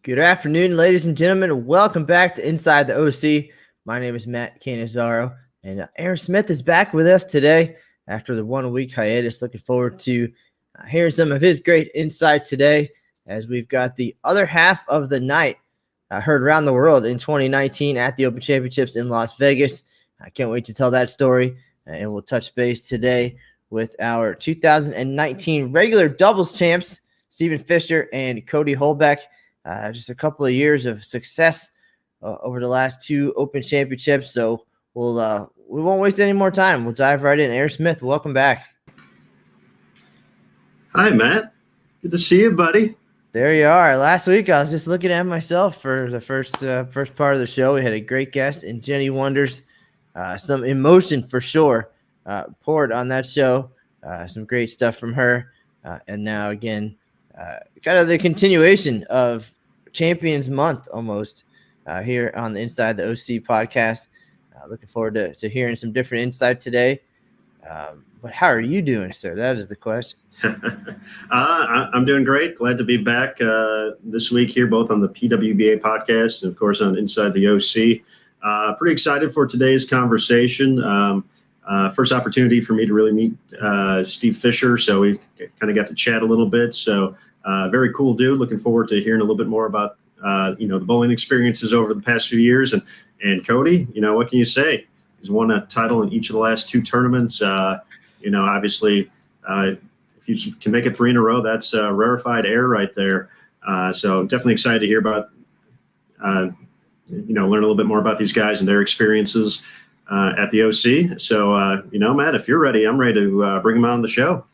Good afternoon, ladies and gentlemen. Welcome back to Inside the OC. My name is Matt Canizaro, and Aaron Smith is back with us today after the 1 week hiatus. Looking forward to hearing some of his great insight today as we've got the other half of the night heard around the world in 2019 at the Open Championships in Las Vegas. I can't wait to tell that story, and we'll touch base today with our 2019 regular doubles champs, Stephen Fisher and Cotie Holbek. Just a couple of years of success over the last two Open Championships. So we won't waste any more time. We'll dive right in. Aaron Smith, welcome back. Hi, Matt. Good to see you, buddy. There you are. Last week, I was just looking at myself for the first part of the show. We had a great guest in Jenny Wonders. Some emotion for sure poured on that show. Some great stuff from her. And now, again, kind of the continuation of Champions Month almost here on the Inside the OC podcast. Looking forward to hearing some different insight today. But how are you doing, sir? That is the question. I'm doing great. Glad to be back this week here, both on the PWBA podcast and, of course, on Inside the OC. Pretty excited for today's conversation. First opportunity for me to really meet Steve Fisher, so we kind of got to chat a little bit. So very cool dude. Looking forward to hearing a little bit more about the bowling experiences over the past few years. And Cody, what can you say? He's won a title in each of the last two tournaments. Obviously, if you can make it three in a row, that's rarefied air right there. So definitely excited to hear about, learn a little bit more about these guys and their experiences at the OC. So, Matt, if you're ready, I'm ready to bring them on the show.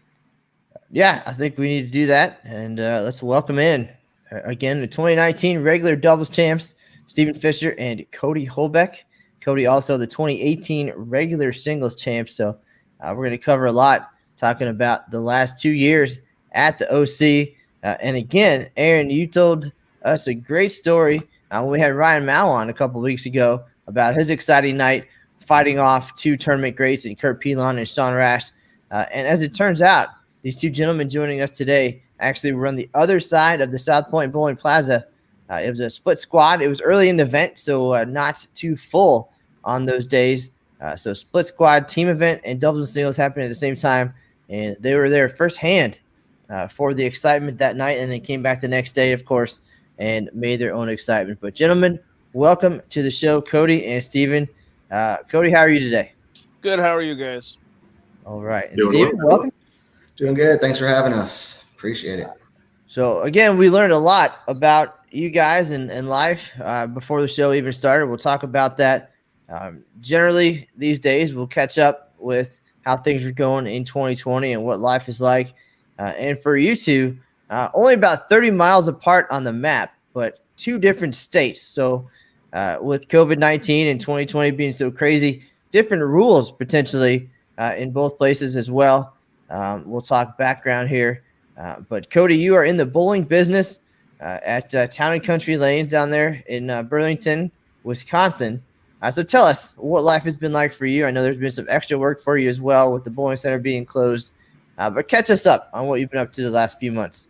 Yeah, I think we need to do that. And let's welcome in, again, the 2019 regular doubles champs, Stephen Fisher and Cotie Holbek. Cody also the 2018 regular singles champ. So we're going to cover a lot talking about the last 2 years at the OC. And again, Aaron, you told us a great story when we had Ryan Mao on a couple of weeks ago about his exciting night fighting off two tournament greats in Kurt Pelon and Sean Rash. And as it turns out, these two gentlemen joining us today actually were on the other side of the South Point Bowling Plaza. It was a split squad. It was early in the event, so not too full on those days. So split squad team event and doubles and singles happened at the same time. And they were there firsthand for the excitement that night. And they came back the next day, of course, and made their own excitement. But gentlemen, welcome to the show, Cody and Stephen. Cody, how are you today? Good. How are you guys? All right. And Stephen, welcome. Doing good. Thanks for having us. Appreciate it. So, again, we learned a lot about you guys and life before the show even started. We'll talk about that. Generally, these days, we'll catch up with how things are going in 2020 and what life is like. And for you two, only about 30 miles apart on the map, but two different states. So, with COVID-19 and 2020 being so crazy, different rules potentially in both places as well. We'll talk background here. But Cody, you are in the bowling business at Town and Country Lanes down there in Burlington, Wisconsin. So tell us what life has been like for you. I know there's been some extra work for you as well with the bowling center being closed. But catch us up on what you've been up to the last few months.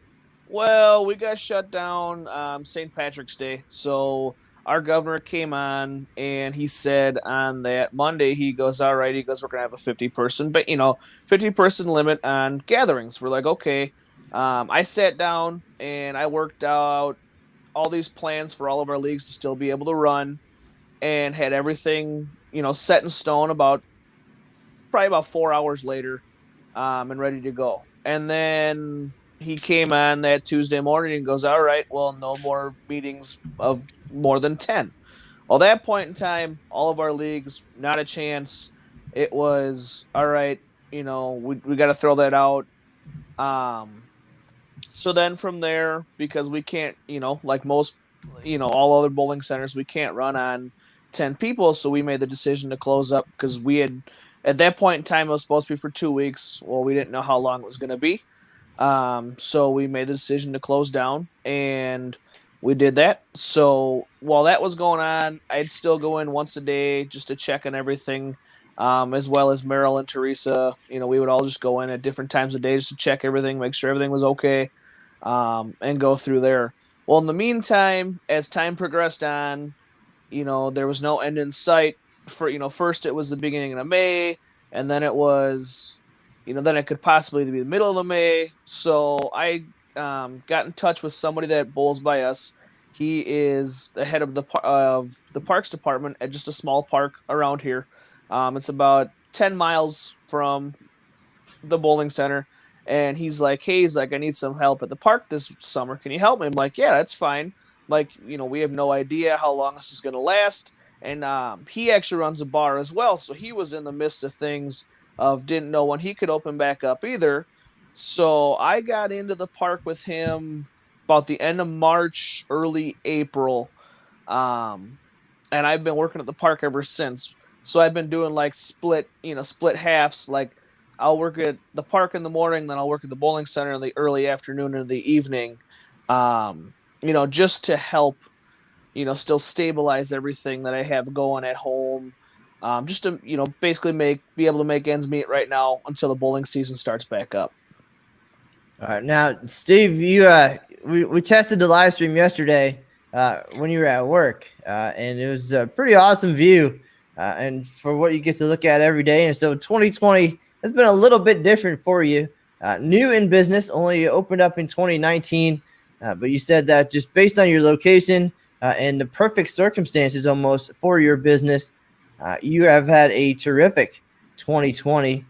Well, we got shut down St. Patrick's Day. So our governor came on and he said on that Monday, he goes, all right, we're going to have a 50-person, but 50-person limit on gatherings. We're like, okay. I sat down and I worked out all these plans for all of our leagues to still be able to run and had everything, set in stone probably about 4 hours later and ready to go. And then he came on that Tuesday morning and goes, all right, well, no more meetings of more than 10. Well, at that point in time, all of our leagues, not a chance. It was, all right, we got to throw that out. So then from there, because we can't, like most, all other bowling centers, we can't run on 10 people. So we made the decision to close up because we had, at that point in time, it was supposed to be for 2 weeks. Well, we didn't know how long it was going to be. So we made the decision to close down and we did that. So while that was going on, I'd still go in once a day just to check on everything. As well as Meryl and Teresa, we would all just go in at different times of day just to check everything, make sure everything was okay. And go through there. Well, in the meantime, as time progressed on, there was no end in sight. First it was the beginning of May, and then it was, then it could possibly be the middle of May. So I got in touch with somebody that bowls by us. He is the head of the parks department at just a small park around here. It's about 10 miles from the bowling center. And he's like, hey, I need some help at the park this summer. Can you help me? I'm like, yeah, that's fine. Like, we have no idea how long this is going to last. And he actually runs a bar as well. So he was in the midst of things didn't know when he could open back up either. So I got into the park with him about the end of March, early April. And I've been working at the park ever since. So I've been doing like split halves. Like I'll work at the park in the morning, then I'll work at the bowling center in the early afternoon and the evening. Just to help, still stabilize everything that I have going at home. Just to, basically be able to make ends meet right now until the bowling season starts back up. All right, now, Steve, we tested the live stream yesterday when you were at work, and it was a pretty awesome view, and for what you get to look at every day. And so 2020 has been a little bit different for you. New in business, only opened up in 2019, but you said that just based on your location and the perfect circumstances almost for your business, you have had a terrific 2020.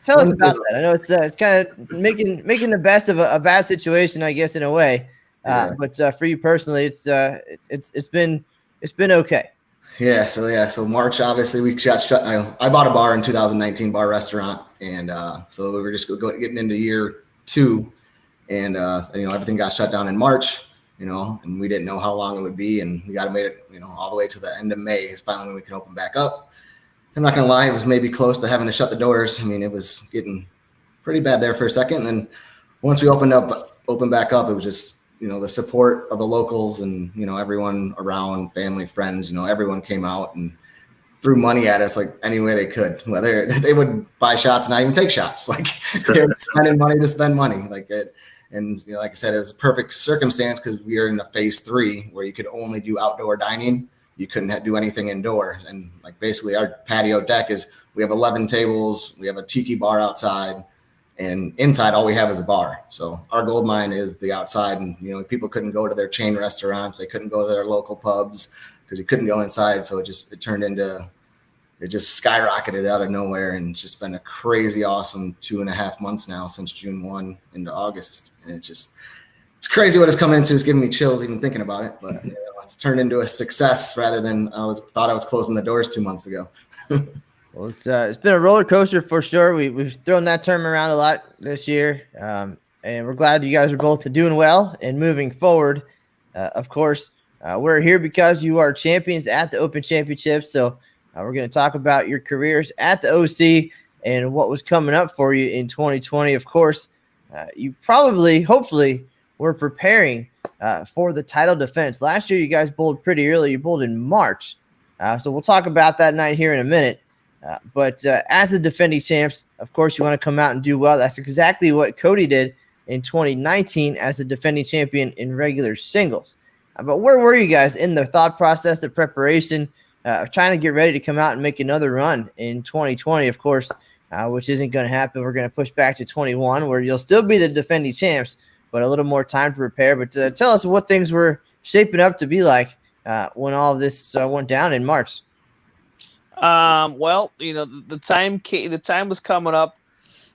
Tell us about that. I know it's kind of making the best of a bad situation, I guess, in a way. But for you personally, it's been okay. Yeah. So March, obviously, we got shut. I bought a bar in 2019, bar restaurant, and so we were just getting into year 2, and everything got shut down in March. And we didn't know how long it would be, and we got to make it, all the way to the end of May is finally when we can open back up. I'm not going to lie, it was maybe close to having to shut the doors. I mean, it was getting pretty bad there for a second. And then once we opened back up, it was just, the support of the locals and, everyone around, family, friends, everyone came out and threw money at us like any way they could. Whether they would buy shots, not even take shots, like they were spending money to spend money like it. And, like I said, it was a perfect circumstance because we are in a phase 3 where you could only do outdoor dining. You couldn't do anything indoor. And like basically our patio deck is, we have 11 tables, we have a tiki bar outside, and inside all we have is a bar. So our gold mine is the outside, and people couldn't go to their chain restaurants, they couldn't go to their local pubs because you couldn't go inside. So it just skyrocketed out of nowhere, and it's just been a crazy awesome 2.5 months now since June 1 into August. And it's crazy what it's come into. It's giving me chills even thinking about it, but it's turned into a success rather than thought I was closing the doors 2 months ago. Well, it's been a roller coaster for sure. We've thrown that term around a lot this year, and we're glad you guys are both doing well and moving forward. Of course, we're here because you are champions at the Open Championships. So we're going to talk about your careers at the OC and what was coming up for you in 2020. Of course, you hopefully, were preparing for the title defense. Last year, you guys bowled pretty early. You bowled in March. So we'll talk about that night here in a minute. But as the defending champs, of course, you want to come out and do well. That's exactly what Cody did in 2019 as the defending champion in regular singles. But where were you guys in the thought process, the preparation of trying to get ready to come out and make another run in 2020, of course, which isn't going to happen. We're going to push back to 21, where you'll still be the defending champs, but a little more time to prepare. But tell us what things were shaping up to be like when all of this went down in March. Well, the time was coming up.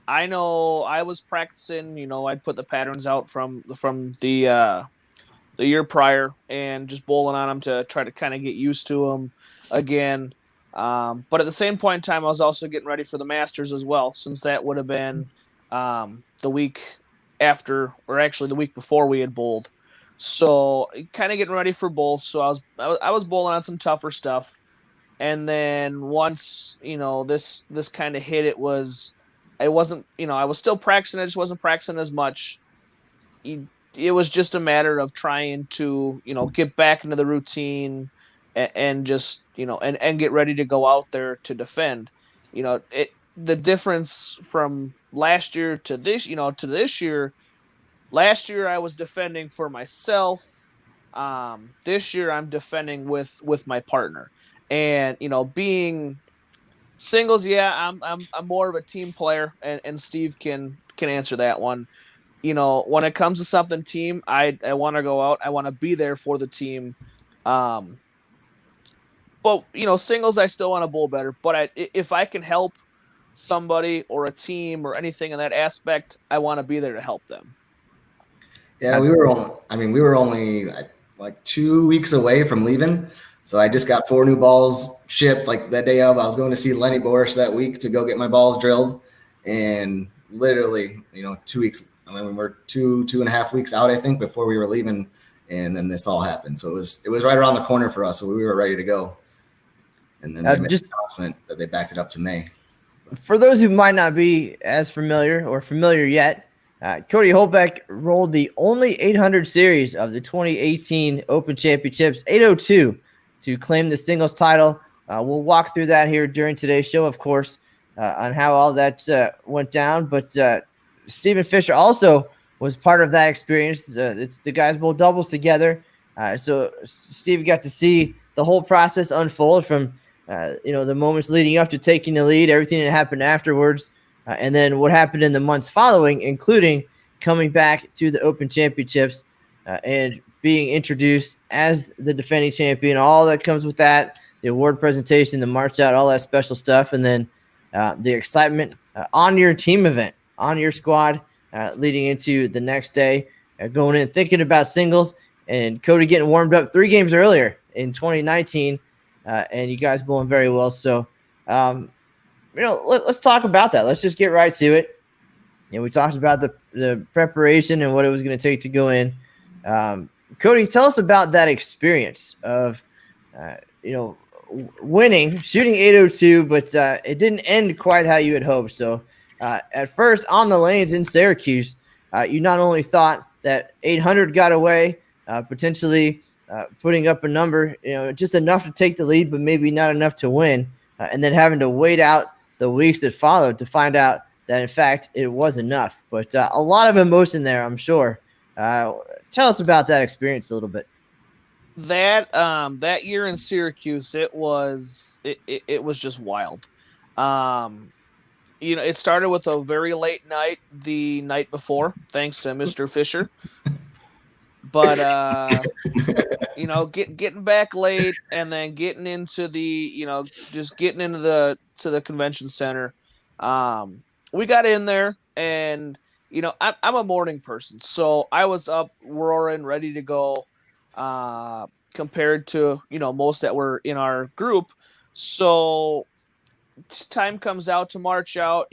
I know I was practicing, I'd put the patterns out from the year prior and just bowling on them to try to kind of get used to them again. But at the same point in time, I was also getting ready for the Masters as well, since that would have been the week after, or actually the week before we had bowled. So kind of getting ready for both. So I was bowling on some tougher stuff. And then once, this kind of hit, I wasn't, I was still practicing. I just wasn't practicing as much. It was just a matter of trying to, get back into the routine and just, and get ready to go out there to defend. The difference from last year to this year, last year I was defending for myself. This year I'm defending with my partner, and being singles, yeah, I'm more of a team player, and Steve can answer that one. When it comes to something team, I want to go out. I want to be there for the team. Um, but singles, I still want to bowl better. But if I can help somebody or a team or anything in that aspect, I want to be there to help them. Yeah, we were only like 2 weeks away from leaving. So I just got 4 new balls shipped like that day of. I was going to see Lenny Boris that week to go get my balls drilled. And literally, 2 weeks, we're 2.5 weeks out, I think, before we were leaving. And then this all happened. So it was right around the corner for us. So we were ready to go. And then they made the announcement that they backed it up to May. For those who might not be as familiar or familiar yet, Cotie Holbek rolled the only 800 series of the 2018 Open Championships, 802, to claim the singles title. We'll walk through that here during today's show, of course, on how all that went down. But Stephen Fisher also was part of that experience. It's the guys bowl doubles together. So Steve got to see the whole process unfold from the moments leading up to taking the lead, everything that happened afterwards, and then what happened in the months following, including coming back to the Open Championships and being introduced as the defending champion, all that comes with that, the award presentation, the march out, all that special stuff, and then the excitement on your team event, on your squad, leading into the next day, going in thinking about singles, and Cody getting warmed up 3 games earlier in 2019, and you guys bowling very well. So, let's talk about that. Let's just get right to it. And we talked about the preparation and what it was going to take to go in. Cody, tell us about that experience of, winning, shooting 802, but it didn't end quite how you had hoped. So, at first on the lanes in Syracuse, you not only thought that 800 got away, potentially putting up a number, just enough to take the lead, but maybe not enough to win, and then having to wait out the weeks that followed to find out that, in fact, it was enough. But a lot of emotion there, I'm sure. Tell us about that experience a little bit. That year in Syracuse, it was just wild. It started with a very late night the night before, thanks to Mr. Fisher. But getting back late and then getting into just getting into the convention center. We got in there, and I'm a morning person, so I was up roaring, ready to go. Compared to most that were in our group, so time comes out to march out.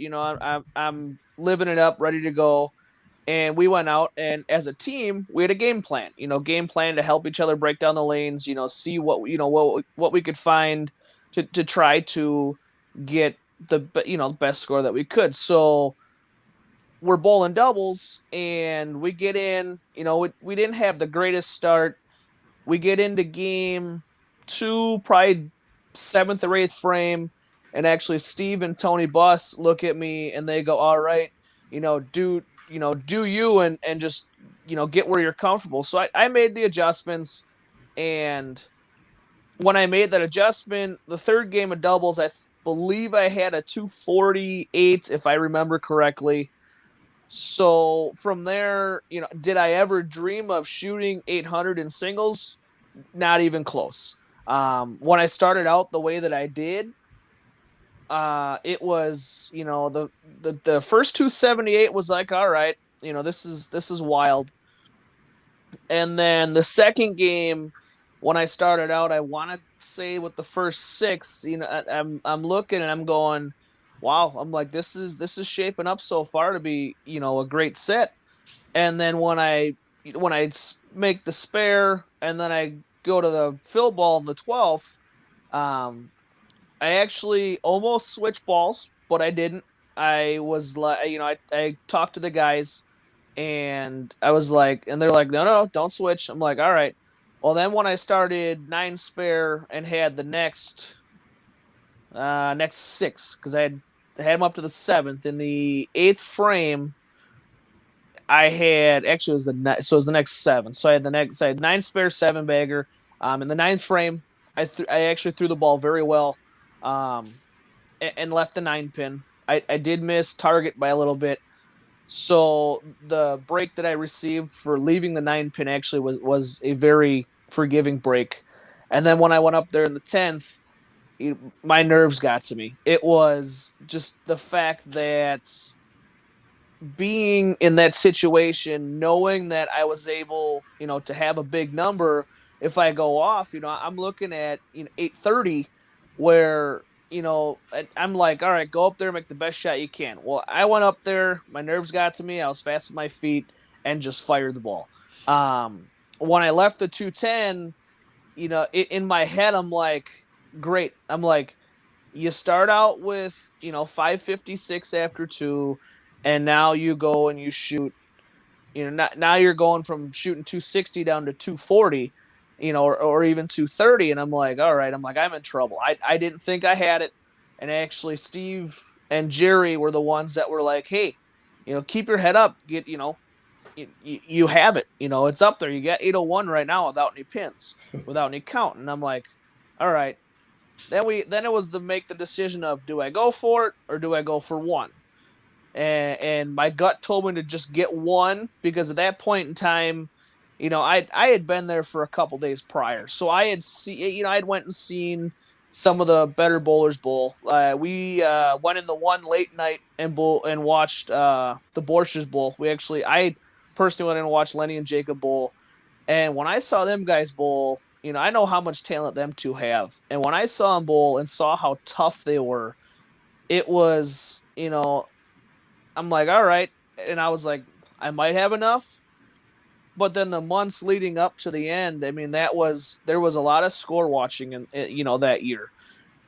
I'm living it up, ready to go. And we went out, and as a team, we had a game plan. Game plan to help each other break down the lanes. See what we could find to try to get the best score that we could. So we're bowling doubles, and we get in. We didn't have the greatest start. We get into game 2, probably 7th or 8th frame, and actually Steve and Tony Buss look at me and they go, "All right, do you and just get where you're comfortable." So I made the adjustments, and when I made that adjustment, the third game of doubles, I believe I had a 248 if I remember correctly. So from there, did I ever dream of shooting 800 in singles? Not even close. When I started out the way that I did, it was, the first 278 was like, all right, this is wild. And then the second game, when I started out, I want to say with the first 6, I'm looking and I'm going, wow, I'm like, this is shaping up so far to be, a great set. And then when I make the spare and then I go to the fill ball in the 12th, I actually almost switched balls, but I didn't. I was like, I talked to the guys, and I was like, and they're like, no, don't switch. I'm like, all right. Well, then when I started 9 spare and had the next 6, because I had them up to the 7th in the 8th frame, I had actually it was the next 7. So I had 9 spare 7-bagger. In the 9th frame, I actually threw the ball very well, and left the 9-pin. I did miss target by a little bit. So the break that I received for leaving the 9-pin actually was a very forgiving break. And then when I went up there in the 10th, my nerves got to me. It was just the fact that being in that situation, knowing that I was able, to have a big number if I go off, I'm looking at 830, where I'm like, all right, go up there, make the best shot you can. Well, I went up there, my nerves got to me, I was fast with my feet, and just fired the ball. When I left the 210, in my head, I'm like, great. I'm like, you start out with 556 after 2, and now you go and you shoot, now you're going from shooting 260 down to 240, or even 230, and I'm like, all right, I'm in trouble. I didn't think I had it, and actually Steve and Jerry were the ones that were like, hey, keep your head up, get you have it, it's up there, you got 801 right now without any pins, without any count, and I'm like, all right. Then it was to make the decision of, do I go for it or do I go for 1? And my gut told me to just get 1, because at that point in time, I had been there for a couple days prior, so I had I'd went and seen some of the better bowlers bowl. We went in the one late night and watched the Borsch's bowl. I personally went in and watched Lenny and Jacob bowl, and when I saw them guys bowl, I know how much talent them two have. And when I saw them bowl and saw how tough they were, it was, I'm like, all right. And I was like, I might have enough. But then the months leading up to the end, I mean, there was a lot of score watching that year.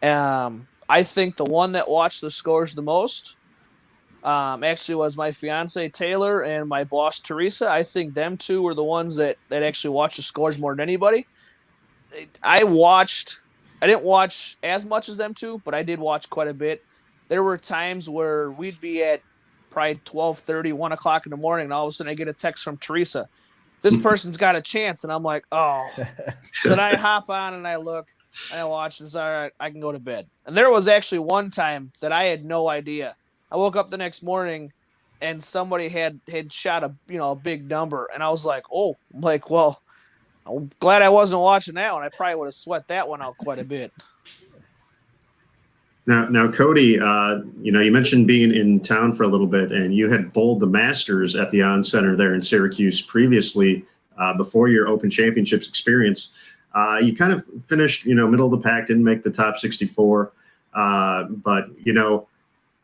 I think the one that watched the scores the most actually was my fiance Taylor and my boss Teresa. I think them two were the ones that actually watched the scores more than anybody. I didn't watch as much as them two, but I did watch quite a bit. There were times where we'd be at probably 12:30, 1 o'clock in the morning, and all of a sudden I get a text from Teresa. This person's got a chance, and I'm like, oh. So then I hop on and I look, and I watch, and it's all right, I can go to bed. And there was actually one time that I had no idea. I woke up the next morning, and somebody had shot a big number, and I was like, oh, well, I'm glad I wasn't watching that one. I probably would have sweat that one out quite a bit. Now, Cody, you mentioned being in town for a little bit, and you had bowled the Masters at the On Center there in Syracuse previously, before your Open Championships experience. You kind of finished, middle of the pack, didn't make the top 64, but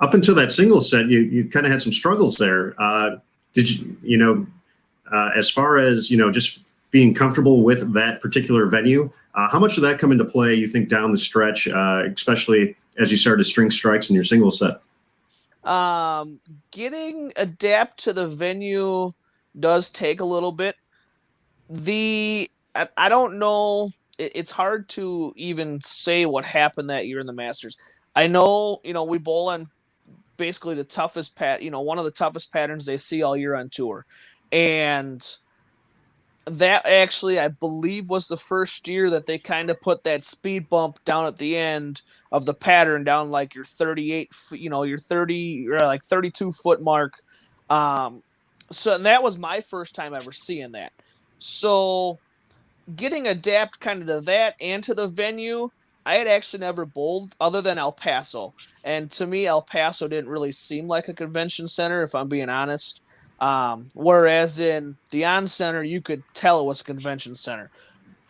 up until that single set, you kind of had some struggles there. Did you, as far as just being comfortable with that particular venue, how much did that come into play, you think, down the stretch, especially as you started to string strikes in your single set? Getting adapt to the venue does take a little bit. I don't know. It's hard to even say what happened that year in the Masters. I know, we bowl on basically the toughest one of the toughest patterns they see all year on tour. And that actually, I believe, was the first year that they kind of put that speed bump down at the end of the pattern, down like your 38, your 30 or like 32 foot mark. So and that was my first time ever seeing that. So getting adapt kind of to that and to the venue, I had actually never bowled other than El Paso. And to me, El Paso didn't really seem like a convention center, if I'm being honest. Whereas in the On Center, you could tell it was a convention center.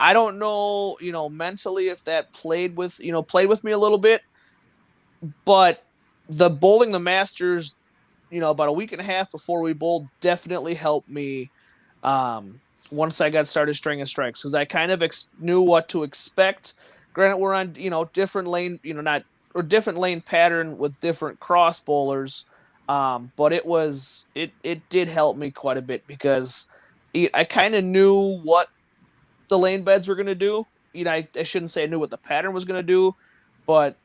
I don't know, mentally if that played with me a little bit, but the bowling the Masters, about a week and a half before we bowled definitely helped me. Once I got started stringing strikes, because I kind of knew what to expect. Granted, we're on, different lane, different lane pattern with different cross bowlers. But it did help me quite a bit, because I kind of knew what the lane beds were going to do. I shouldn't say I knew what the pattern was going to do, but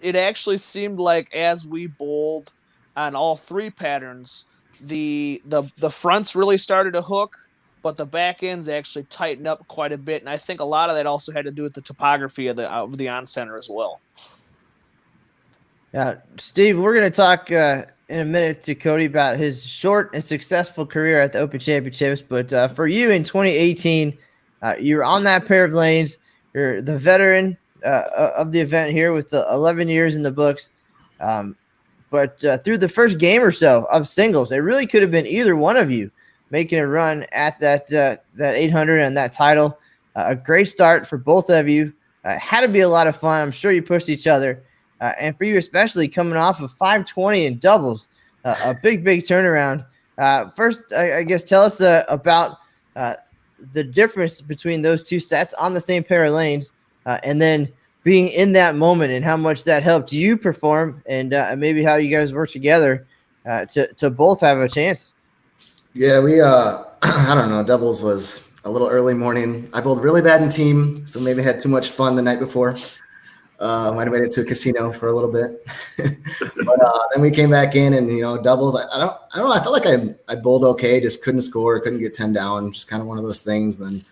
it actually seemed like as we bowled on all three patterns, the fronts really started to hook, but the back ends actually tightened up quite a bit, and I think a lot of that also had to do with the topography of the on center as well. Yeah, Steve, we're going to talk in a minute to Cody about his short and successful career at the Open Championships. But for you in 2018, you were on that pair of lanes. You're the veteran of the event here with the 11 years in the books. But through the first game or so of singles, it really could have been either one of you making a run at that 800 and that title. A great start for both of you. Had to be a lot of fun. I'm sure you pushed each other. And for you, especially coming off of 520 in doubles, a big turnaround. First, I guess, tell us about the difference between those two sets on the same pair of lanes, and then being in that moment and how much that helped you perform, and maybe how you guys work together to both have a chance. Yeah, we I don't know. Doubles was a little early morning. I bowled really bad in team, so maybe had too much fun the night before. Might have made it to a casino for a little bit, but then we came back in, and doubles. I don't know. I felt like I bowled okay, just couldn't score, couldn't get 10 down. Just kind of one of those things. Then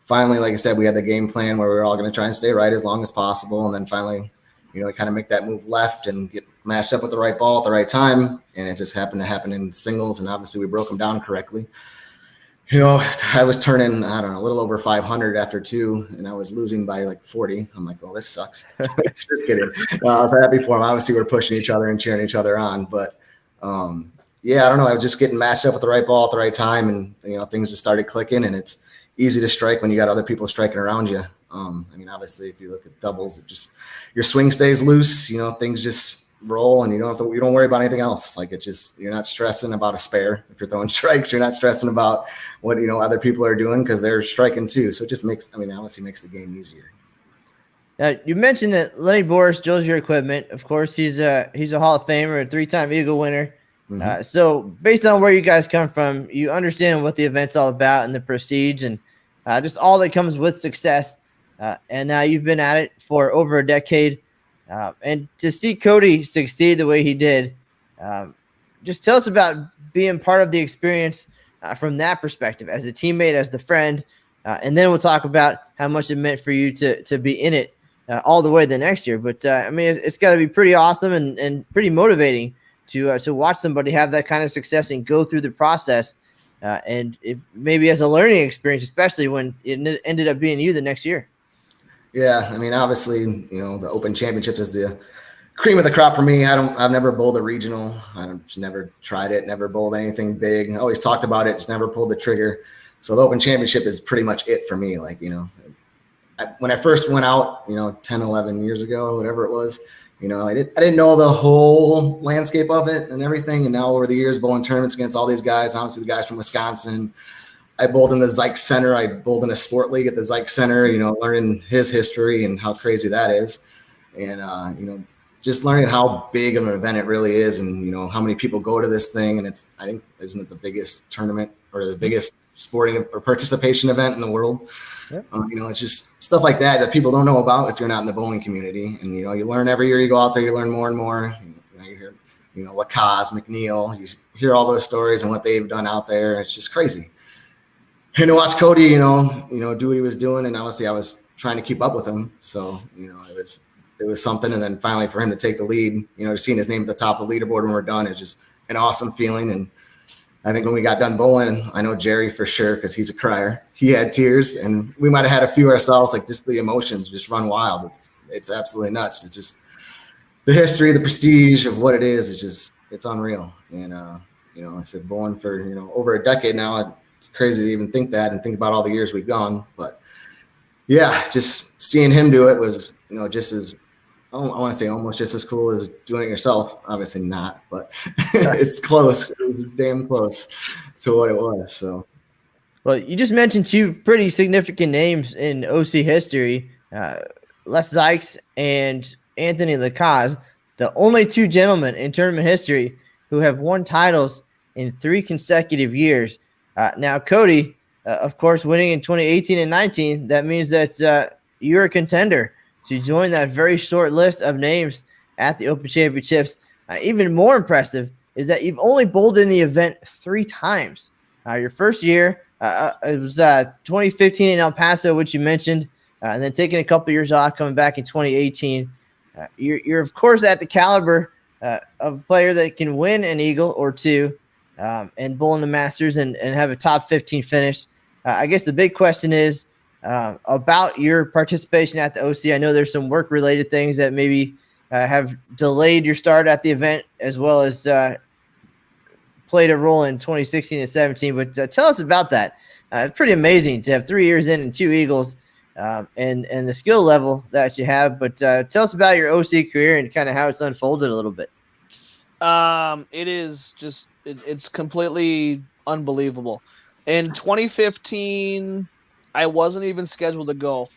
finally, like I said, we had the game plan where we were all going to try and stay right as long as possible, and then finally, we kind of make that move left and get matched up with the right ball at the right time, and it just happened to happen in singles, and obviously we broke them down correctly. I was turning, I don't know, a little over 500 after two, and I was losing by like 40. I'm like, well, this sucks. Just kidding. I was happy for him. Obviously, we're pushing each other and cheering each other on. But, yeah, I don't know. I was just getting matched up with the right ball at the right time, and, things just started clicking, and it's easy to strike when you got other people striking around you. Obviously, if you look at doubles, it just your swing stays loose. Things just roll, and you don't worry about anything else. Like you're not stressing about a spare. If you're throwing strikes, you're not stressing about what other people are doing because they're striking too. So it just obviously makes the game easier. You mentioned that Lenny Boris drills your equipment. Of course, he's a Hall of Famer, a 3-time Eagle winner. Mm-hmm. So based on where you guys come from, you understand what the event's all about and the prestige and just all that comes with success. And now you've been at it for over a decade. And to see Cody succeed the way he did, just tell us about being part of the experience from that perspective, as a teammate, as the friend, and then we'll talk about how much it meant for you to be in it all the way the next year. But it's got to be pretty awesome and pretty motivating to watch somebody have that kind of success and go through the process, and maybe as a learning experience, especially when it ended up being you the next year. Yeah, obviously, the Open Championships is the cream of the crop for me. I've never bowled a regional. I've never tried it, never bowled anything big. I always talked about it, just never pulled the trigger. So the Open Championship is pretty much it for me. Like, when I first went out, 10, 11 years ago, whatever it was, I didn't know the whole landscape of it and everything. And now over the years, bowling tournaments against all these guys, obviously the guys from Wisconsin, I bowled in the Zyke Center. I bowled in a sport league at the Zyke Center, learning his history and how crazy that is. And, just learning how big of an event it really is and, how many people go to this thing. And isn't it the biggest tournament or the biggest sporting or participation event in the world? Yep. It's just stuff like that people don't know about if you're not in the bowling community. And, you learn every year you go out there, you learn more and more. You hear, Lacaze, McNeil, you hear all those stories and what they've done out there. It's just crazy. And to watch Cody, do what he was doing, and obviously I was trying to keep up with him. So, it was something. And then finally for him to take the lead, seeing his name at the top of the leaderboard when we're done is just an awesome feeling. And I think when we got done bowling, I know Jerry for sure, because he's a crier. He had tears, and we might have had a few ourselves. Like just the emotions just run wild. It's absolutely nuts. It's just the history, the prestige of what it is. It's unreal. And I said bowling for over a decade now. It's crazy to even think that and think about all the years we've gone. But yeah, just seeing him do it was, just as, I want to say almost just as cool as doing it yourself. Obviously not, but it's close. It was damn close to what it was. So, well, you just mentioned two pretty significant names in OC history, Les Zykes and Anthony Lacaze, the only two gentlemen in tournament history who have won titles in 3 consecutive years. Now, Cody, of course, winning in 2018 and 19, that means that you're a contender to join that very short list of names at the Open Championships. Even more impressive is that you've only bowled in the event 3 times. Your first year, it was 2015 in El Paso, which you mentioned, and then taking a couple years off, coming back in 2018. You're of course at the caliber of a player that can win an Eagle or two, and bowl in the Masters and have a top 15 finish. I guess the big question is about your participation at the OC. I know there's some work-related things that maybe have delayed your start at the event, as well as played a role in 2016 and 17. But tell us about that. It's pretty amazing to have 3 years in and 2 Eagles, and the skill level that you have. But tell us about your OC career and kind of how it's unfolded a little bit. It is just it's completely unbelievable. In 2015, I wasn't even scheduled to go,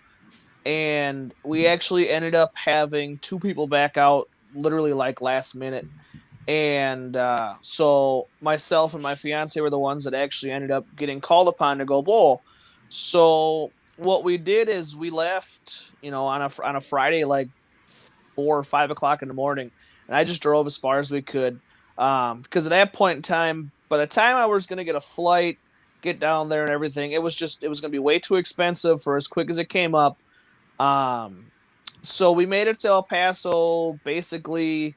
and we actually ended up having 2 people back out literally like last minute. And so myself and my fiance were the ones that actually ended up getting called upon to go bowl. So what we did is we left, on a Friday, like 4 or 5 o'clock in the morning, and I just drove as far as we could, because at that point in time, by the time I was going to get a flight, get down there and everything, it was going to be way too expensive for as quick as it came up. So we made it to El Paso. Basically,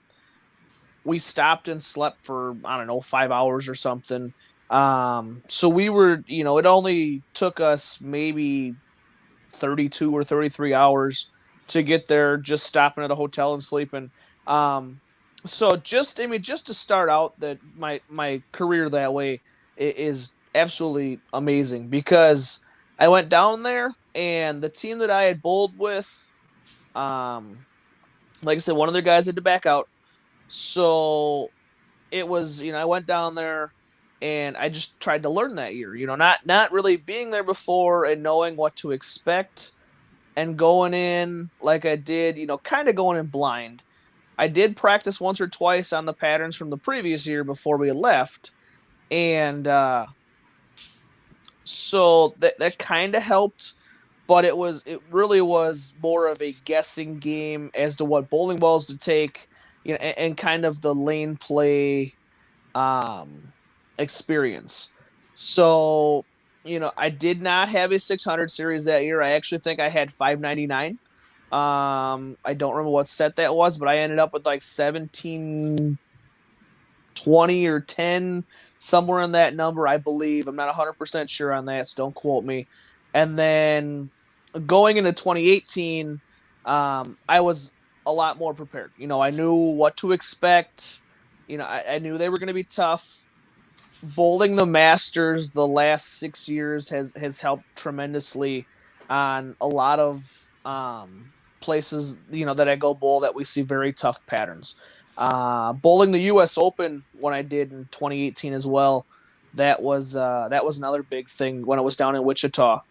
we stopped and slept for, I don't know, 5 hours or something. So we were, it only took us maybe 32 or 33 hours to get there, just stopping at a hotel and sleeping. So just to start out, that my career that way is absolutely amazing, because I went down there and the team that I had bowled with, like I said, one of their guys had to back out. So it was, I went down there and I just tried to learn that year, not really being there before and knowing what to expect, and going in like I did, kind of going in blind. I did practice once or twice on the patterns from the previous year before we left. And so that kind of helped, but it really was more of a guessing game as to what bowling balls to take, and kind of the lane play experience. So, I did not have a 600 series that year. I actually think I had 599. I don't remember what set that was, but I ended up with like 1720 or 10, somewhere in that number, I believe. I'm not 100% sure on that, so don't quote me. And then going into 2018, I was a lot more prepared. I knew what to expect. I knew they were going to be tough. Bowling the Masters the last 6 years has helped tremendously on a lot of places, that I go bowl, that we see very tough patterns. Bowling the U.S. Open when I did in 2018 as well, that was another big thing when it was down in Wichita.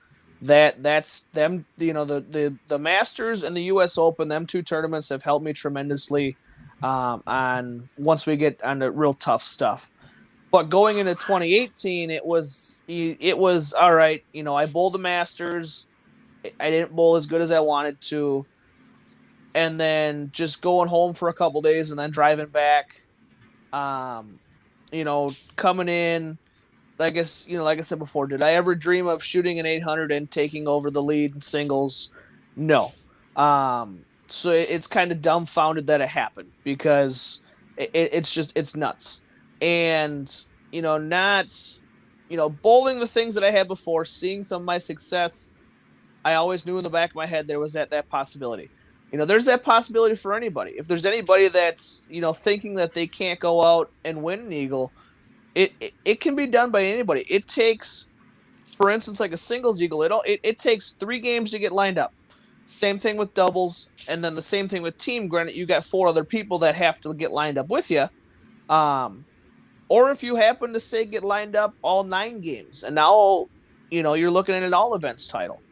That's them, the Masters and the U.S. Open, them 2 tournaments have helped me tremendously on once we get on the real tough stuff. But going into 2018, it was all right. I bowled the Masters. I didn't bowl as good as I wanted to. And then just going home for a couple days and then driving back, coming in, like I said before, did I ever dream of shooting an 800 and taking over the lead in singles? No. So it's kind of dumbfounded that it happened, because it's nuts. And, bowling the things that I had before, seeing some of my success, I always knew in the back of my head there was that possibility. There's that possibility for anybody. If there's anybody that's, thinking that they can't go out and win an Eagle, it can be done by anybody. It takes, for instance, like a singles Eagle, it takes 3 games to get lined up. Same thing with doubles, and then the same thing with team. Granted, you got 4 other people that have to get lined up with you. Or if you happen to say get lined up all 9 games, and now, you're looking at an all events title.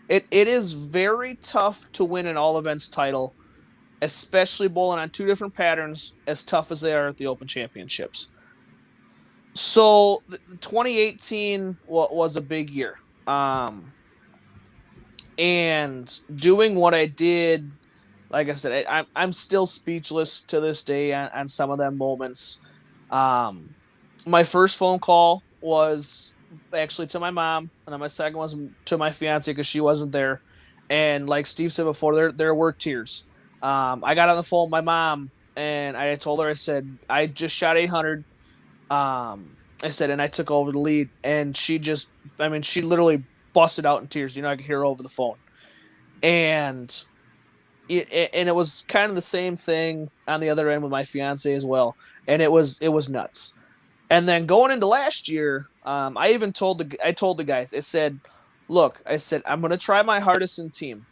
It is very tough to win an all events title, especially bowling on 2 different patterns, as tough as they are at the Open Championships. So 2018 was a big year. And doing what I did, like I said, I'm still speechless to this day on some of them moments. My first phone call was actually to my mom, and then my second was to my fiance because she wasn't there. And like Steve said before, there were tears. I got on the phone with my mom, and I told her, I said, I just shot 800. I said, and I took over the lead, and she literally busted out in tears. I could hear her over the phone, and it was kind of the same thing on the other end with my fiance as well, and it was nuts. And then going into last year, I told the guys, I said, look, I said, I'm going to try my hardest in team.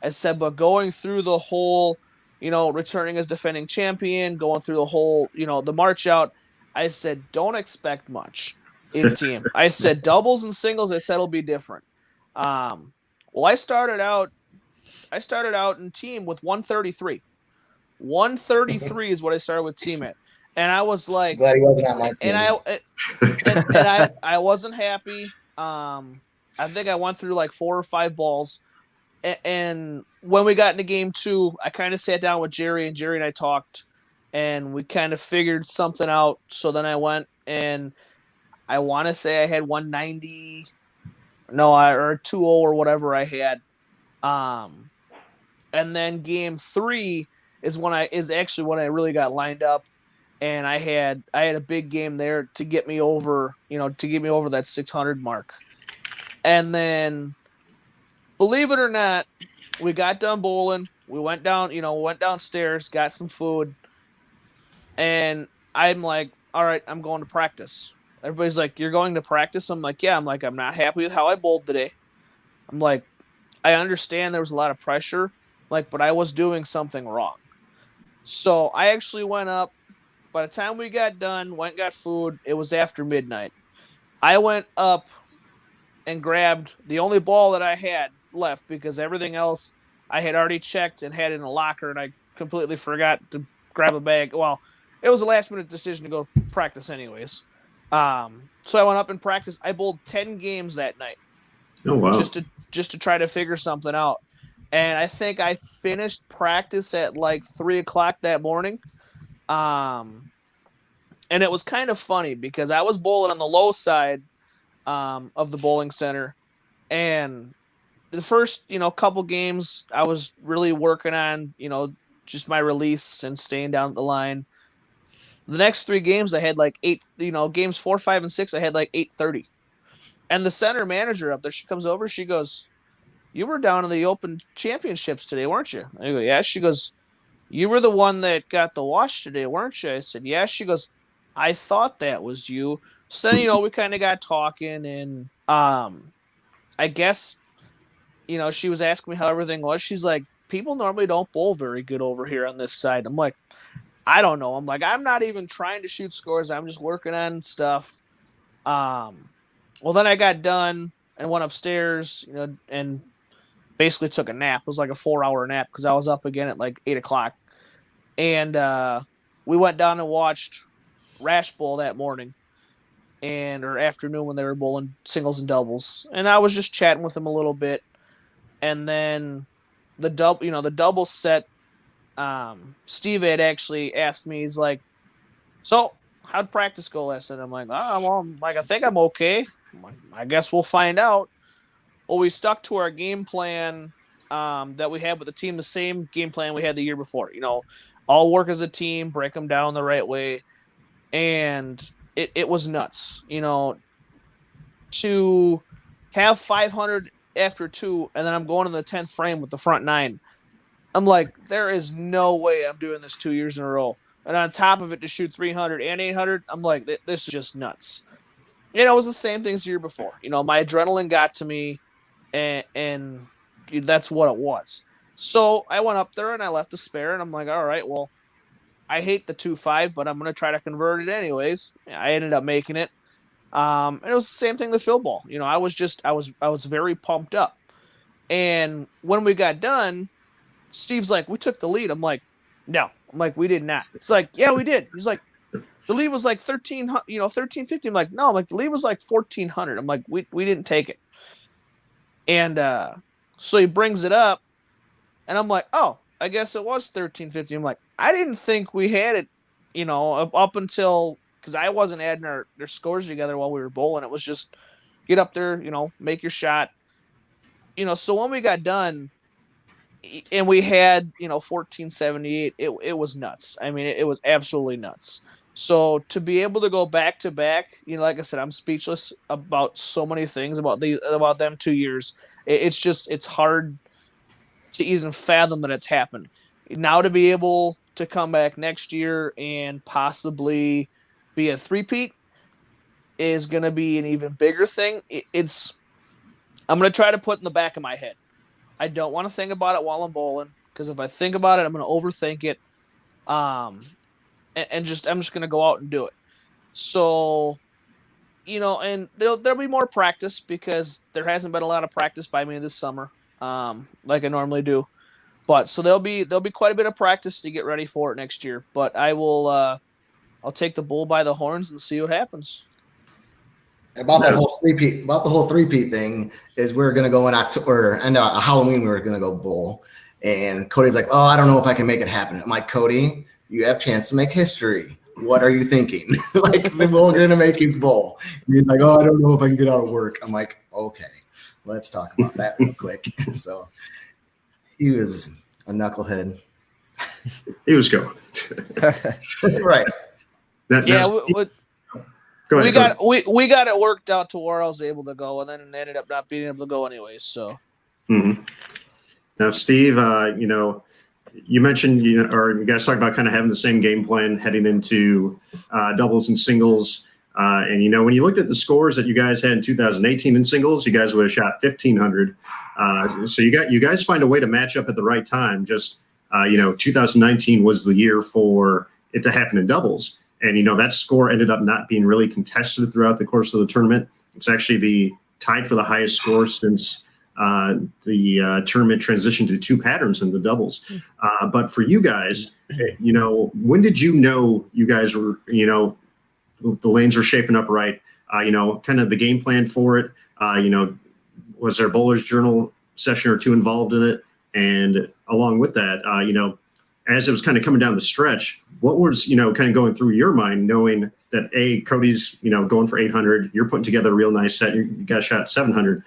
I said, but going through the whole, returning as defending champion, going through the whole, the march out, I said, don't expect much in team. I said, doubles and singles, I said, will be different. Well, I started out in team with 133. 133 is what I started with team at. And I was like, glad he wasn't on my team. And I wasn't happy. I think I went through like 4 or 5 balls. And when we got into game 2, I kind of sat down with Jerry, and Jerry and I talked, and we kind of figured something out. So then I went, and I want to say I had 190, or 2-0 or whatever I had. And then game 3 is when I really got lined up, and I had a big game there to get me over, that 600 mark. And then, believe it or not, we got done bowling. We went downstairs, got some food, and I'm like, all right, I'm going to practice. Everybody's like, you're going to practice? I'm like, yeah. I'm like, I'm not happy with how I bowled today. I'm like, I understand there was a lot of pressure, but I was doing something wrong. So I actually went up. By the time we got done, went and got food, it was after midnight. I went up and grabbed the only ball that I had left, because everything else I had already checked and had in a locker, and I completely forgot to grab a bag. Well, it was a last-minute decision to go practice anyways. So I went up and practiced. I bowled 10 games that night. Oh, wow. Just to try to figure something out. And I think I finished practice at like 3 o'clock that morning. And it was kind of funny because I was bowling on the low side of the bowling center. And the first, couple games, I was really working on, just my release and staying down the line. The next 3 games, I had like 8, games 4, 5, and 6, I had like 830. And the center manager up there, she comes over, she goes, you were down in the Open Championships today, weren't you? I go, yeah. She goes, you were the one that got the wash today, weren't you? I said, yeah. She goes, I thought that was you. So then, we kind of got talking, and I guess, she was asking me how everything was. She's like, people normally don't bowl very good over here on this side. I'm like, I don't know. I'm like, I'm not even trying to shoot scores. I'm just working on stuff. Well, then I got done and went upstairs, and basically took a nap. It was like a 4-hour nap because I was up again at like 8 o'clock. And we went down and watched Rash Bowl that morning or afternoon when they were bowling singles and doubles. And I was just chatting with them a little bit. And then the double set, Steve had actually asked me, he's like, so how'd practice go last night? I'm like, I think I'm okay. I guess we'll find out. Well, we stuck to our game plan that we had with the team, the same game plan we had the year before. All work as a team, break them down the right way. And it was nuts, to have 500 after 2, and then I'm going in the 10th frame with the front 9. I'm like, there is no way I'm doing this 2 years in a row. And on top of it, to shoot 300 and 800, I'm like, this is just nuts. It was the same thing as the year before. My adrenaline got to me, and that's what it was. So I went up there and I left a spare, and I'm like, all right, well, I hate the 2.5, but I'm going to try to convert it anyways. I ended up making it. And it was the same thing with field ball. I was very pumped up. And when we got done, Steve's like, we took the lead. I'm like, no. I'm like, we did not. It's like, yeah, we did. He's like, the lead was like 1350. I'm like, no. I'm like, the lead was like 1400. I'm like, we didn't take it. And so he brings it up, and I'm like, oh, I guess it was 1350. I'm like, I didn't think we had it, up until because I wasn't adding their scores together while we were bowling. It was just get up there, make your shot. So when we got done and we had, 1478, it was nuts. I mean, it was absolutely nuts. So to be able to go back to back, like I said, I'm speechless about so many things about them 2 years. It's hard to even fathom that it's happened. Now to be able to come back next year and possibly be a three-peat is going to be an even bigger thing. I'm going to try to put in the back of my head. I don't want to think about it while I'm bowling, because if I think about it, I'm going to overthink it. I'm just going to go out and do it. So, and there'll be more practice, because there hasn't been a lot of practice by me this summer, like I normally do. But so there'll be quite a bit of practice to get ready for it next year. But I will I'll take the bull by the horns and see what happens. About the whole three-peat thing is we're gonna go in October, and Halloween we were gonna go bowl, and Cody's like, "Oh, I don't know if I can make it happen." I'm like, "Cody, you have a chance to make history. What are you thinking? Like, we're gonna make you bowl." And he's like, "Oh, I don't know if I can get out of work." I'm like, "Okay, let's talk about that real quick." So he was a knucklehead. He was going right. We got it worked out to where I was able to go, and then ended up not being able to go anyways. So, Now, Steve, you mentioned or you guys talked about kind of having the same game plan heading into doubles and singles, and when you looked at the scores that you guys had in 2018 in singles, you guys would have shot 1,500. So you guys find a way to match up at the right time. Just 2019 was the year for it to happen in doubles. And, that score ended up not being really contested throughout the course of the tournament. It's actually tied for the highest score since the tournament transitioned to two patterns in the doubles. But for you guys, when did you know you guys were, the lanes were shaping up right? Kind of the game plan for it. Was there a bowler's journal session or two involved in it? And along with that, as it was kind of coming down the stretch, what was, kind of going through your mind, knowing that Cody's, going for 800, you're putting together a real nice set, you got shot 700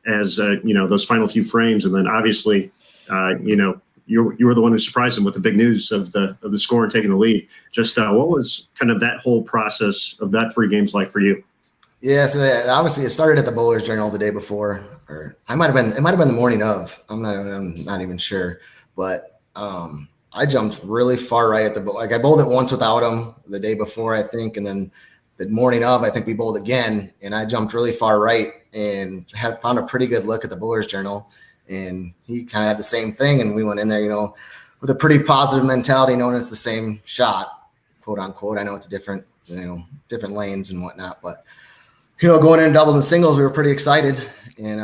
as, those final few frames. And then obviously, you were the one who surprised him with the big news of the score and taking the lead. Just what was kind of that whole process of that 3 games like for you? Yeah, so obviously it started at the Bowler's Journal the day before, or it might have been the morning of. I'm not even sure, but I jumped really far right at I bowled it once without him the day before, I think, and then the morning of, I think we bowled again, and I jumped really far right and found a pretty good look at the Bowler's Journal, and he kind of had the same thing, and we went in there, with a pretty positive mentality, knowing it's the same shot, quote unquote. I know it's different lanes and whatnot, but going in doubles and singles, we were pretty excited, and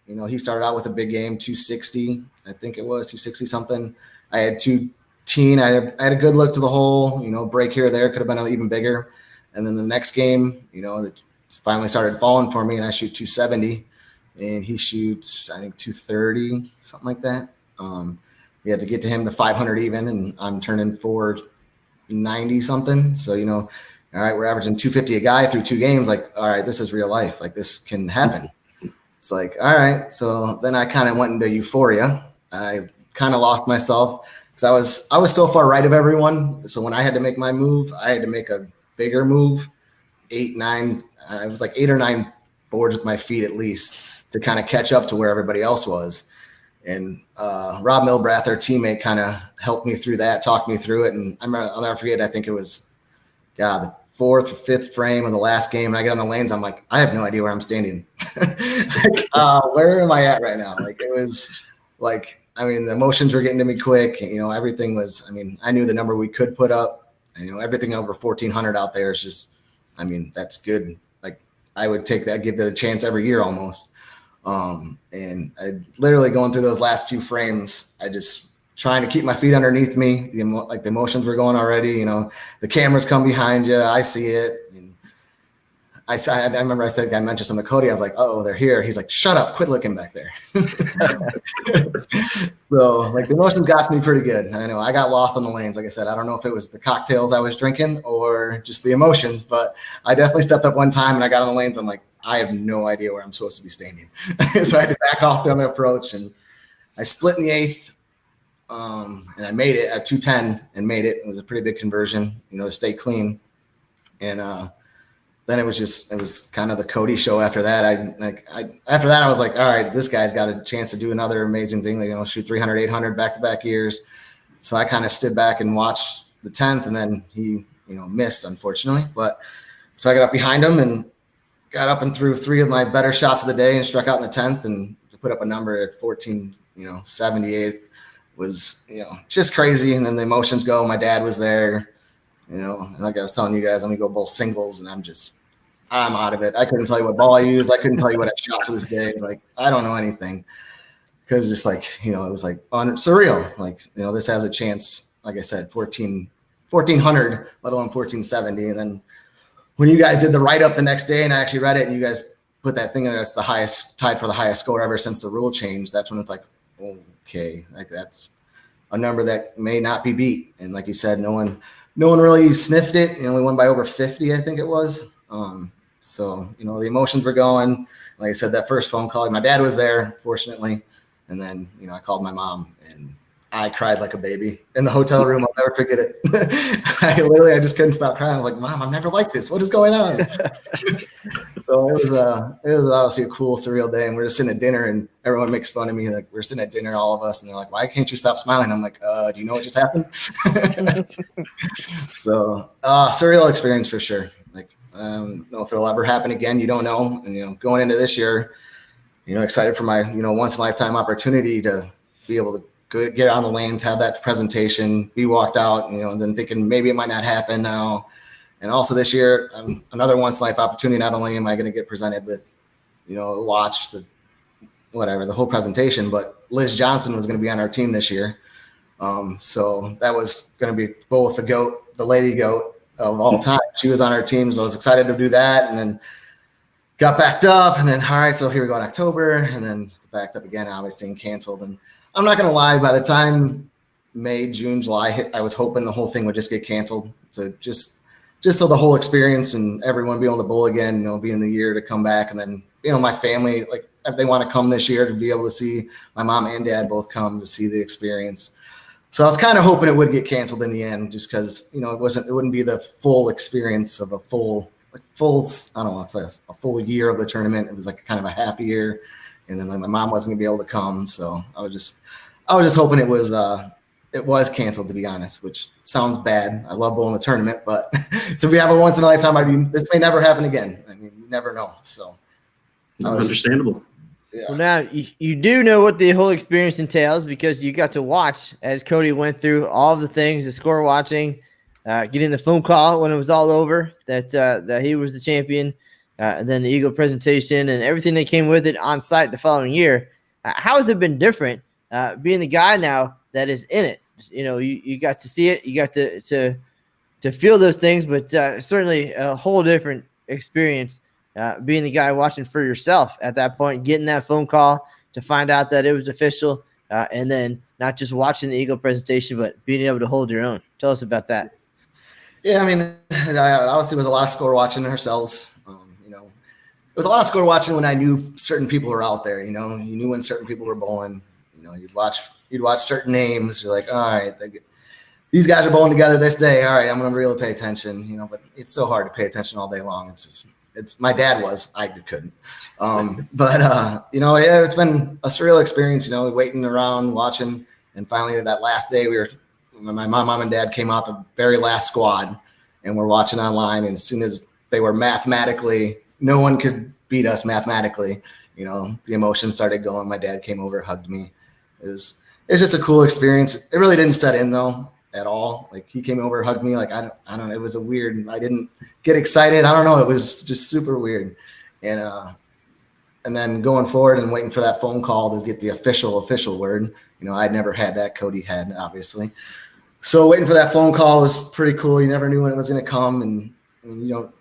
he started out with a big game, 260, I think it was 260 something. I had 210. I had a good look to the hole, break here or there, could have been even bigger. And then the next game, it finally started falling for me, and I shoot 270, and he shoots, I think, 230, something like that. We had to get to him to 500 even, and I'm turning 490 something. So, all right, we're averaging 250 a guy through 2 games. Like, all right, this is real life. Like, this can happen. It's like, all right. So then I kind of went into euphoria. I kind of lost myself because I was so far right of everyone. So when I had to make my move, I had to make a bigger move, 8, 9. I was like 8 or 9 boards with my feet at least to kind of catch up to where everybody else was. And Rob Milbrath, our teammate, kind of helped me through that, talked me through it. And I'll never forget, I think it was, the 4th or 5th frame of the last game. And I get on the lanes, I'm like, I have no idea where I'm standing. Where am I at right now? Like, it was like, the emotions were getting to me quick. Everything was, I knew the number we could put up. Everything over 1,400 out there is just, that's good. Like, I would take that, give it a chance every year almost. And I literally going through those last few frames, I just trying to keep my feet underneath me. The emotions were going already, the cameras come behind you. I see it. And I remember I mentioned something to Cody. I was like, oh, they're here. He's like, shut up, quit looking back there. So like the emotions got to me pretty good. I know I got lost on the lanes. Like I said, I don't know if it was the cocktails I was drinking or just the emotions, but I definitely stepped up one time and I got on the lanes. I'm like, I have no idea where I'm supposed to be standing. So I had to back off down the approach, and I split in the 8th. And I made it at 210 and made it. It was a pretty big conversion, to stay clean. And then it was kind of the Cody show after that. After that, I was like, all right, this guy's got a chance to do another amazing thing. Like, shoot 300, 800 back-to-back years. So I kind of stood back and watched the 10th, and then he, missed, unfortunately. But so I got up behind him and got up and threw 3 of my better shots of the day and struck out in the 10th, and to put up a number at 14, 78 was, just crazy. And then the emotions go. My dad was there, like I was telling you guys, let me go both singles, and I'm out of it. I couldn't tell you what ball I used. I couldn't tell you what I shot to this day. Like, I don't know anything, because just like, it was like surreal. Like, this has a chance, like I said, 1400, let alone 1470. And then when you guys did the write-up the next day and I actually read it and you guys put that thing in there, that's the highest, tied for the highest score ever since the rule change, that's when it's like, okay, like that's a number that may not be beat. And like you said, no one really sniffed it. We won by over 50, I think it was. So, the emotions were going. Like I said, that first phone call, my dad was there, fortunately. And then, I called my mom, and I cried like a baby in the hotel room. I'll never forget it. I just couldn't stop crying. I was like, Mom, I'm never like this. What is going on? So it was obviously a cool, surreal day. And we're just sitting at dinner, and everyone makes fun of me. Like, we're sitting at dinner, all of us, and they're like, why can't you stop smiling? I'm like, do you know what just happened? So surreal experience for sure. Like, I don't know if it'll ever happen again. You don't know. And, going into this year, excited for my, once in a lifetime opportunity to be able to get on the lanes, have that presentation, be walked out, and then thinking maybe it might not happen now. And also this year, another once in a life opportunity. Not only am I going to get presented with, watch the whole presentation, but Liz Johnson was going to be on our team this year. So that was going to be both the GOAT, the lady GOAT of all time. She was on our team, so I was excited to do that. And then got backed up, and then, all right, so here we go in October, and then backed up again, obviously, and canceled. And I'm not going to lie, by the time May, June, July hit, I was hoping the whole thing would just get canceled. So just so the whole experience and everyone be on the bowl again, be in the year to come back. And then, my family, like, if they want to come this year, to be able to see my mom and dad both come to see the experience. So I was kind of hoping it would get canceled in the end, just because, it wouldn't be the full experience of a full, I don't know, it's like a full year of the tournament. It was like kind of a half year, and then my mom wasn't gonna be able to come. So I was just hoping it was canceled, to be honest, which sounds bad. I love bowling the tournament, but so we have a once in a lifetime. This may never happen again. I mean, you never know. So understandable. Yeah. Well, now you do know what the whole experience entails, because you got to watch as Cody went through all of the things, the score watching, getting the phone call when it was all over that he was the champion, and then the Eagle presentation and everything that came with it on site the following year. How has it been different being the guy now that is in it? You got to see it, you got to feel those things, but certainly a whole different experience being the guy watching for yourself at that point, getting that phone call to find out that it was official, and then not just watching the Eagle presentation, but being able to hold your own. Tell us about that. Yeah, I mean, obviously it was a lot of score watching ourselves. It was a lot of score watching when I knew certain people were out there. You knew when certain people were bowling. You'd watch certain names. You're like, all right, these guys are bowling together this day. All right, I'm going to really pay attention. But it's so hard to pay attention all day long. It's my dad was, I couldn't. But it's been a surreal experience. Waiting around, watching, and finally that last day my mom and dad came out the very last squad, and we're watching online. And as soon as they were mathematically, no one could beat us mathematically. The emotions started going. My dad came over, hugged me. It's just a cool experience. It really didn't set in though at all. Like, he came over, hugged me. Like, I don't know. It was a weird. I didn't get excited. I don't know. It was just super weird. And then going forward and waiting for that phone call to get the official word. I'd never had that. Cody had, obviously. So waiting for that phone call was pretty cool. You never knew when it was going to come, and you don't.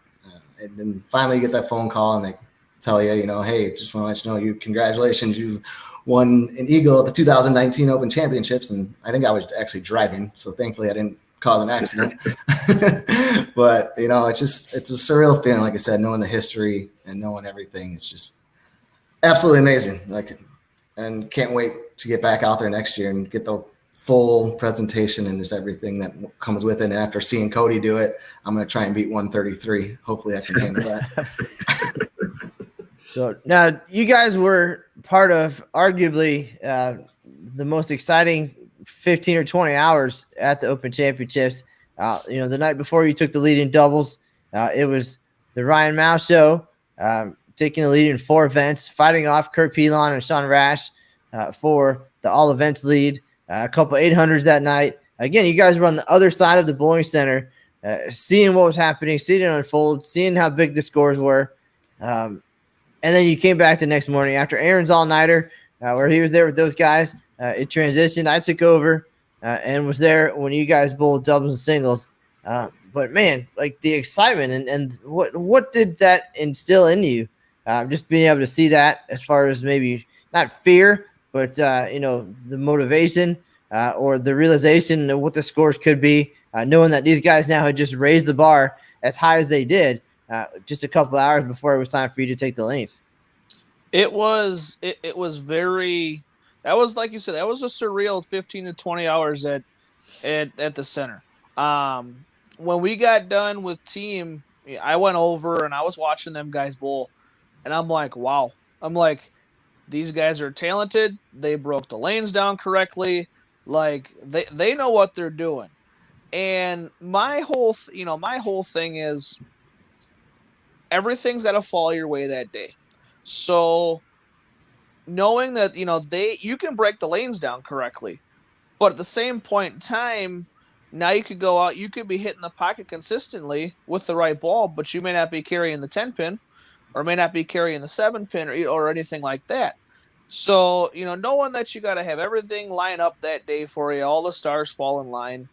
And then finally you get that phone call and they tell you, hey, just want to let you know, congratulations, you've won an Eagle at the 2019 Open Championships. And I think I was actually driving, so thankfully I didn't cause an accident. But it's a surreal feeling, like I said, knowing the history and knowing everything. It's just absolutely amazing. And can't wait to get back out there next year and get the full presentation and just everything that comes with it. And after seeing Cody do it, I'm going to try and beat 133. Hopefully I can handle that. So now you guys were part of arguably the most exciting 15 or 20 hours at the Open Championships. The night before you took the lead in doubles, it was the Ryan Mao show, taking the lead in 4 events, fighting off Kurt Pelon and Sean Rash for the all events lead. A couple 800s that night. Again, you guys were on the other side of the bowling center, seeing what was happening, seeing it unfold, seeing how big the scores were. And then you came back the next morning after Aaron's all-nighter, where he was there with those guys. It transitioned. I took over and was there when you guys bowled doubles and singles. But, man, like the excitement and what did that instill in you? Just being able to see that as far as maybe not fear, but, the motivation or the realization of what the scores could be, knowing that these guys now had just raised the bar as high as they did. Just a couple hours before it was time for you to take the lanes. It was very, that was, like you said, that was a surreal 15 to 20 hours at the center. When we got done with team, I went over and I was watching them guys bowl, and I'm like, wow. I'm like, these guys are talented. They broke the lanes down correctly. Like they know what they're doing. And my whole thing is, everything's got to fall your way that day. So knowing that, you can break the lanes down correctly, but at the same point in time, now you could go out, you could be hitting the pocket consistently with the right ball, but you may not be carrying the 10 pin or may not be carrying the 7 pin or anything like that. So, knowing that you got to have everything line up that day for you, all the stars fall in line.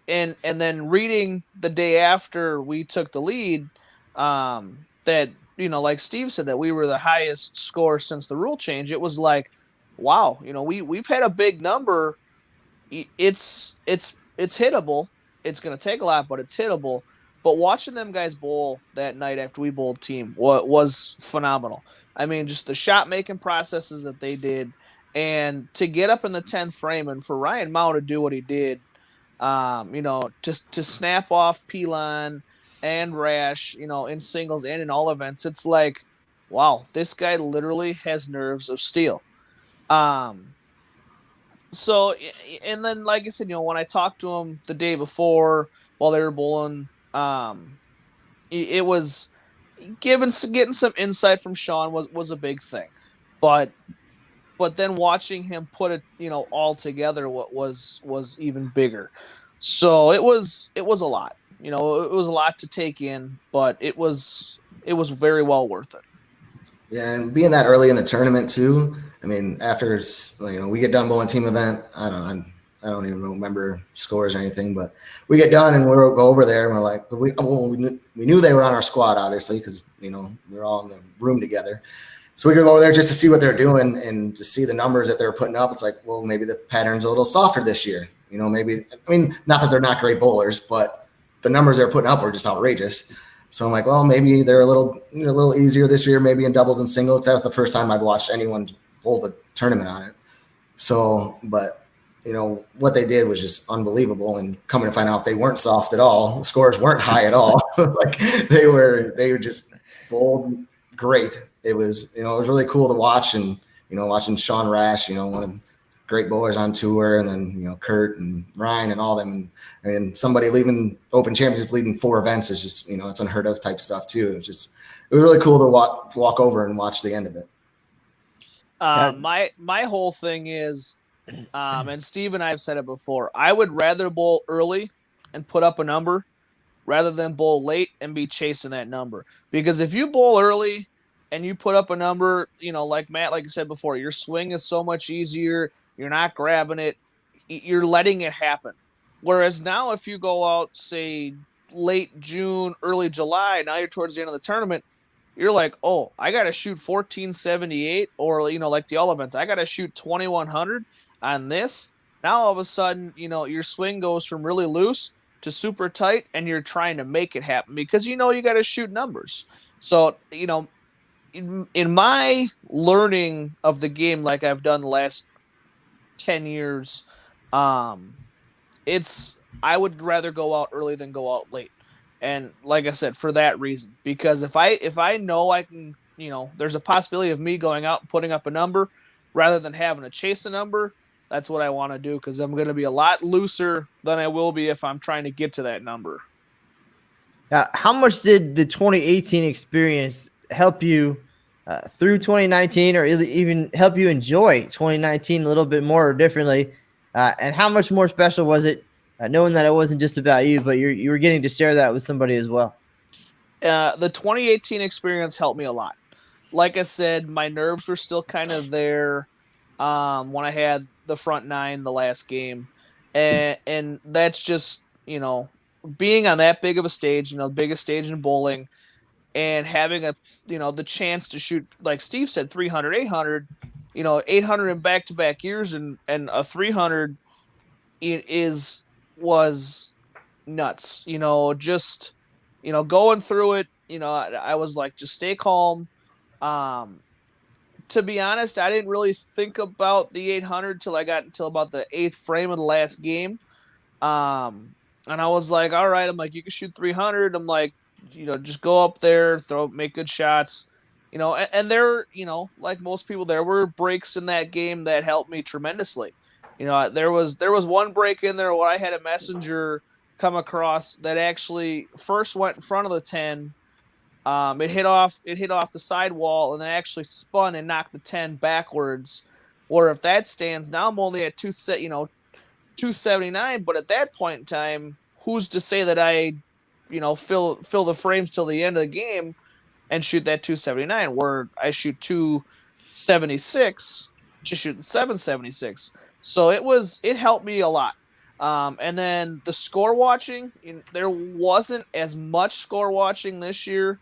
And then reading the day after we took the lead, that, like Steve said, that we were the highest score since the rule change. It was like, wow, we've had a big number. It's hittable. It's going to take a lot, but it's hittable. But watching them guys bowl that night after we bowled team was phenomenal. I mean, just the shot making processes that they did, and to get up in the 10th frame and for Ryan Mao to do what he did, to snap off Pelon and Rash, in singles and in all events, it's like, wow, this guy literally has nerves of steel. So, and then, like I said, when I talked to him the day before while they were bowling, it was getting some insight from Sean was a big thing, but then watching him put it, all together, what was even bigger. So it was a lot, it was a lot to take in, but it was very well worth it. Yeah, and being that early in the tournament too. I mean, after we get done bowling team event, I don't even remember scores or anything, but we get done and we'll go over there and we're like, we knew they were on our squad, obviously, because we were all in the room together. So we could go over there just to see what they're doing and to see the numbers that they're putting up. It's like, well, maybe the pattern's a little softer this year. Maybe, not that they're not great bowlers, but the numbers they're putting up are just outrageous. So I'm like, well, maybe they're a little easier this year, maybe in doubles and singles. That was the first time I've watched anyone bowl the tournament on it. So, but what they did was just unbelievable. And coming to find out they weren't soft at all. The scores weren't high at all. Like they were just bowled great. It was, it was really cool to watch, and, watching Sean Rash, one of the great bowlers on tour, and then, Kurt and Ryan and all them. And somebody leaving Open Championships, leading 4 events is just, it's unheard of type stuff too. It was really cool to walk over and watch the end of it. My whole thing is, and Steve and I have said it before, I would rather bowl early and put up a number rather than bowl late and be chasing that number. Because if you bowl early and you put up a number, like Matt, like I said before, your swing is so much easier. You're not grabbing it. You're letting it happen. Whereas now, if you go out, say late June, early July, now you're towards the end of the tournament, you're like, oh, I got to shoot 1478, or, like the all events, I got to shoot 2100 on this. Now all of a sudden, your swing goes from really loose to super tight, and you're trying to make it happen because you got to shoot numbers. So, in my learning of the game, like I've done the last 10 years, I would rather go out early than go out late. And like I said, for that reason, because if I know I can, there's a possibility of me going out and putting up a number rather than having to chase a number, that's what I want to do, because I'm going to be a lot looser than I will be if I'm trying to get to that number. How much did the 2018 experience help you through 2019, or even help you enjoy 2019 a little bit more or differently? And how much more special was it knowing that it wasn't just about you, but you were getting to share that with somebody as well? The 2018 experience helped me a lot. Like I said, my nerves were still kind of there when I had the front nine the last game. And that's just, being on that big of a stage, the biggest stage in bowling, and having the chance to shoot, like Steve said, 300, 800, 800 in back-to-back years, and a 300 was nuts. Just, going through it, I was like, just stay calm. To be honest, I didn't really think about the 800 till about the 8th frame of the last game. And I was like, all right, I'm like, you can shoot 300. I'm like, just go up there, make good shots, and there, like most people, there were breaks in that game that helped me tremendously. There was one break in there where I had a messenger come across that actually first went in front of the 10. It hit off the sidewall, and then actually spun and knocked the 10 backwards. Or if that stands, now I'm only at 279. But at that point in time, who's to say that I, fill the frames till the end of the game and shoot that 279, where I shoot 276 to shoot 776. So it helped me a lot. And then the score watching, there wasn't as much score watching this year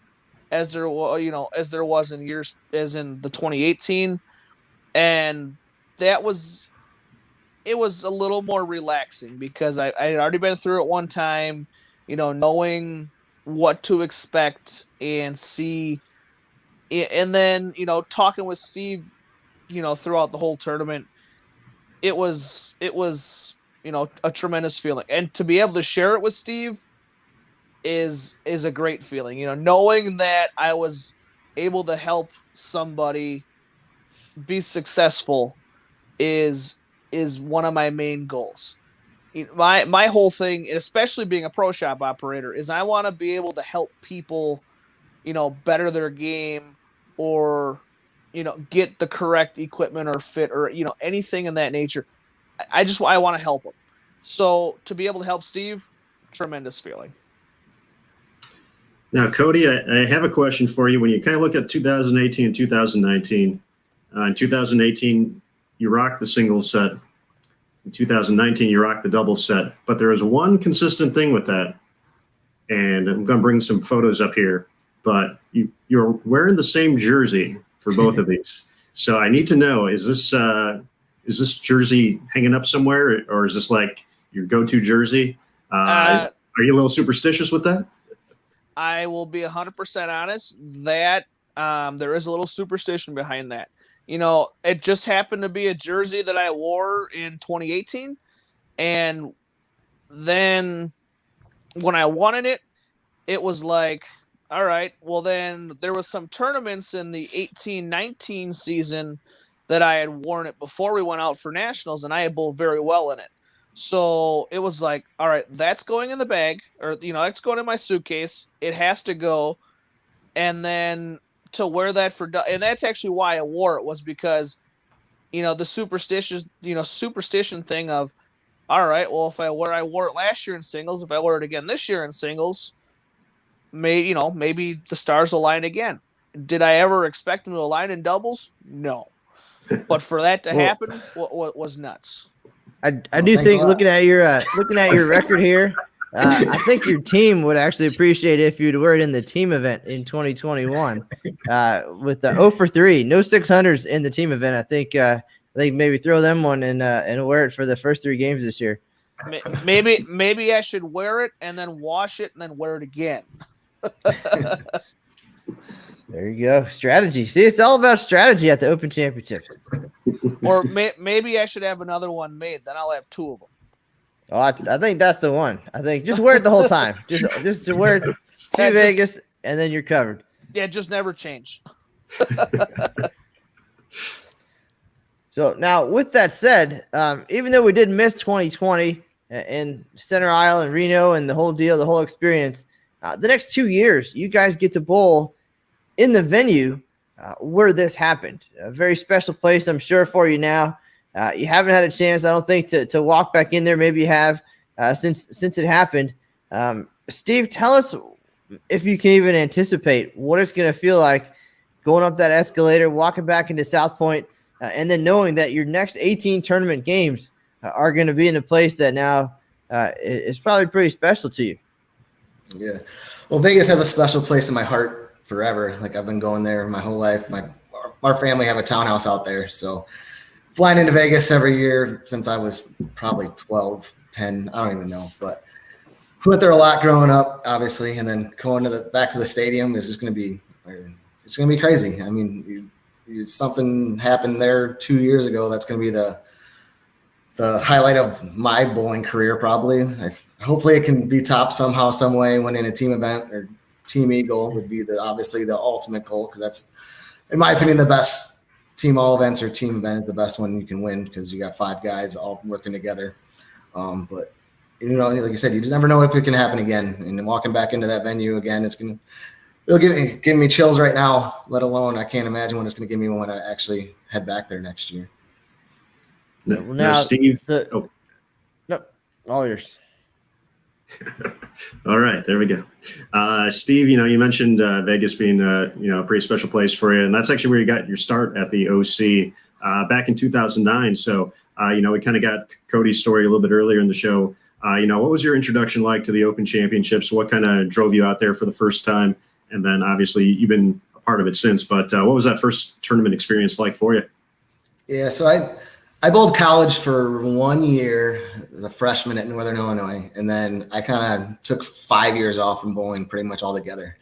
as there was in years, as in the 2018. And it was a little more relaxing because I had already been through it one time, knowing what to expect and see. And then, talking with Steve, throughout the whole tournament, it was a tremendous feeling. And to be able to share it with Steve is a great feeling. Knowing that I was able to help somebody be successful is one of my main goals. My whole thing, and especially being a pro shop operator, is I want to be able to help people, better their game, or, get the correct equipment or fit, or, anything in that nature. I want to help them. So to be able to help Steve, tremendous feeling. Now, Cody, I have a question for you. When you kind of look at 2018 and 2019, in 2018, you rocked the single set. In 2019, you rocked the double set. But there is one consistent thing with that, and I'm going to bring some photos up here. But you're wearing the same jersey for both of these. So I need to know, is this jersey hanging up somewhere, or is this like your go-to jersey? Are you a little superstitious with that? I will be 100% honest that there is a little superstition behind that. It just happened to be a jersey that I wore in 2018. And then when I wanted it, it was like, all right, well, then there was some tournaments in the 18-19 season that I had worn it before we went out for nationals, and I had bowled very well in it. So it was like, all right, that's going in the bag, or, that's going in my suitcase. It has to go. And then to wear that and that's actually why I wore it, was because, the superstition thing of, all right, well, if I wore it last year in singles, if I wear it again this year in singles, maybe the stars align again. Did I ever expect them to align in doubles? No. But for that to happen, was nuts. I do think looking at your record here, I think your team would actually appreciate it if you'd wear it in the team event in 2021 with the 0 for 3, no 600s in the team event. I think maybe throw them one and wear it for the first 3 games this year. Maybe I should wear it and then wash it and then wear it again. There you go. Strategy. See, it's all about strategy at the Open Championships. Or maybe I should have another one made. Then I'll have 2 of them. Oh, I think that's the one. I think just wear it the whole time. Just to wear it to Vegas, and then you're covered. Yeah, just never change. So now, with that said, even though we did miss 2020 in Center Isle and Reno and the whole deal, the whole experience, the next 2 years, you guys get to bowl in the venue where this happened. A very special place, I'm sure, for you now. You haven't had a chance, I don't think, to walk back in there. Maybe you have since it happened. Steve, tell us if you can even anticipate what it's going to feel like going up that escalator, walking back into South Point, and then knowing that your next 18 tournament games are going to be in a place that now is probably pretty special to you. Yeah. Well, Vegas has a special place in my heart forever. Like, I've been going there my whole life. Our family have a townhouse out there, so flying into Vegas every year since I was probably 12, 10, I don't even know, but went there a lot growing up, obviously, and then going back to the stadium is just going to be, it's going to be crazy. I mean, something happened there 2 years ago that's going to be the highlight of my bowling career, probably. Hopefully it can be topped somehow, some way, winning a team event or Team Eagle would be obviously the ultimate goal, because that's, in my opinion, the best. Team all events or team event is the best one you can win, because you got 5 guys all working together. But like you said, you just never know if it can happen again. And walking back into that venue again, it'll give me chills right now. Let alone, I can't imagine what it's going to give me when I actually head back there next year. Now, Steve. No, all yours. All right, there we go. Steve, you mentioned Vegas being a pretty special place for you, and that's actually where you got your start at the OC back in 2009. So we kind of got Cody's story a little bit earlier in the show. What was your introduction like to the Open Championships? What kind of drove you out there for the first time? And then obviously you've been a part of it since, but what was that first tournament experience like for you? Yeah, so I bowled college for 1 year as a freshman at Northern Illinois, and then I kind of took 5 years off from bowling pretty much altogether.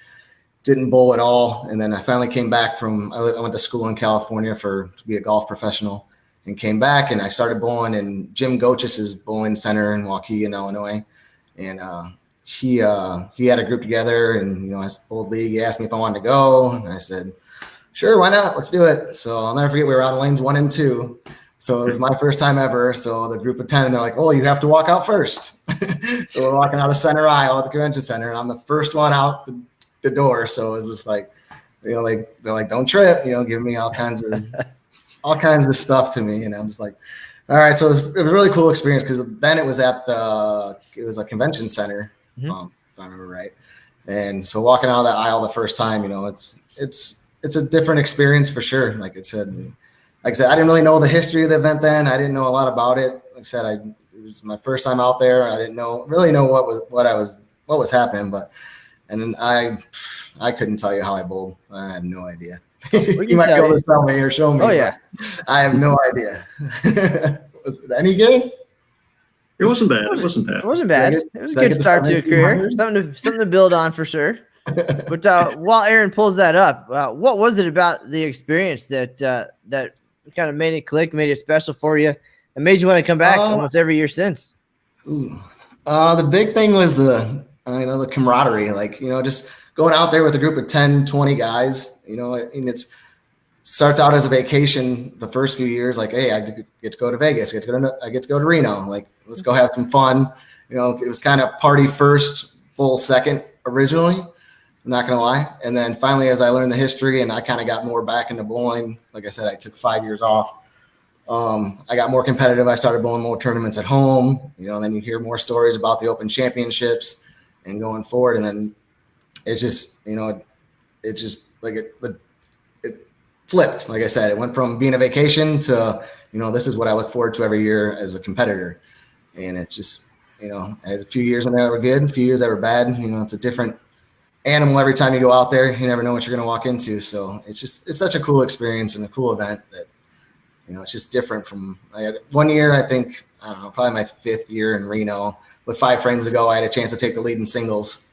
Didn't bowl at all, and then I finally came back I went to school in California to be a golf professional, and came back, and I started bowling in Jim Gochis' bowling center in Waukegan, Illinois, and he had a group together, and I bowled league. He asked me if I wanted to go, and I said, sure, why not? Let's do it. So I'll never forget, we were on lanes 1 and 2. So it was my first time ever. So the group of 10, and they're like, oh, you have to walk out first. So we're walking out of center aisle at the convention center, and I'm the first one out the door. So it was just like, they're like, don't trip, giving me all kinds of stuff to me. And I'm just like, all right. So it was a really cool experience, because then it was a convention center, if I remember right. And so walking out of that aisle the first time, it's a different experience for sure. Like I said, I didn't really know the history of the event then. I didn't know a lot about it. Like I said, it was my first time out there. I didn't really know what was happening, and then I couldn't tell you how I bowled. I have no idea. You might be able to tell me or show me. Oh yeah, I have no idea. Was it any good? It wasn't bad. It wasn't bad. It was a good start to a career. Something to build on for sure. But while Aaron pulls that up, what was it about the experience that kind of made it click, made it special for you, and made you want to come back almost every year since? The big thing was the camaraderie, just going out there with a group of 10, 20 guys, and it starts out as a vacation the first few years, like, hey, I get to go to Vegas, I get to go to Reno, like, let's go have some fun. It was kind of party first, bowl second originally. I'm not going to lie. And then finally, as I learned the history and I kind of got more back into bowling, like I said, I took 5 years off. I got more competitive. I started bowling more tournaments at home, and then you hear more stories about the Open Championships and going forward. And then it just flipped. Like I said, it went from being a vacation to, this is what I look forward to every year as a competitor. And it just I had a few years in there that were good, a few years that were bad. It's a different animal every time you go out there. You never know what you're going to walk into. So it's such a cool experience and a cool event that, it's just different from. I had 1 year, I think, I don't know, probably my 5th year in Reno with 5 friends ago. I had a chance to take the lead in singles.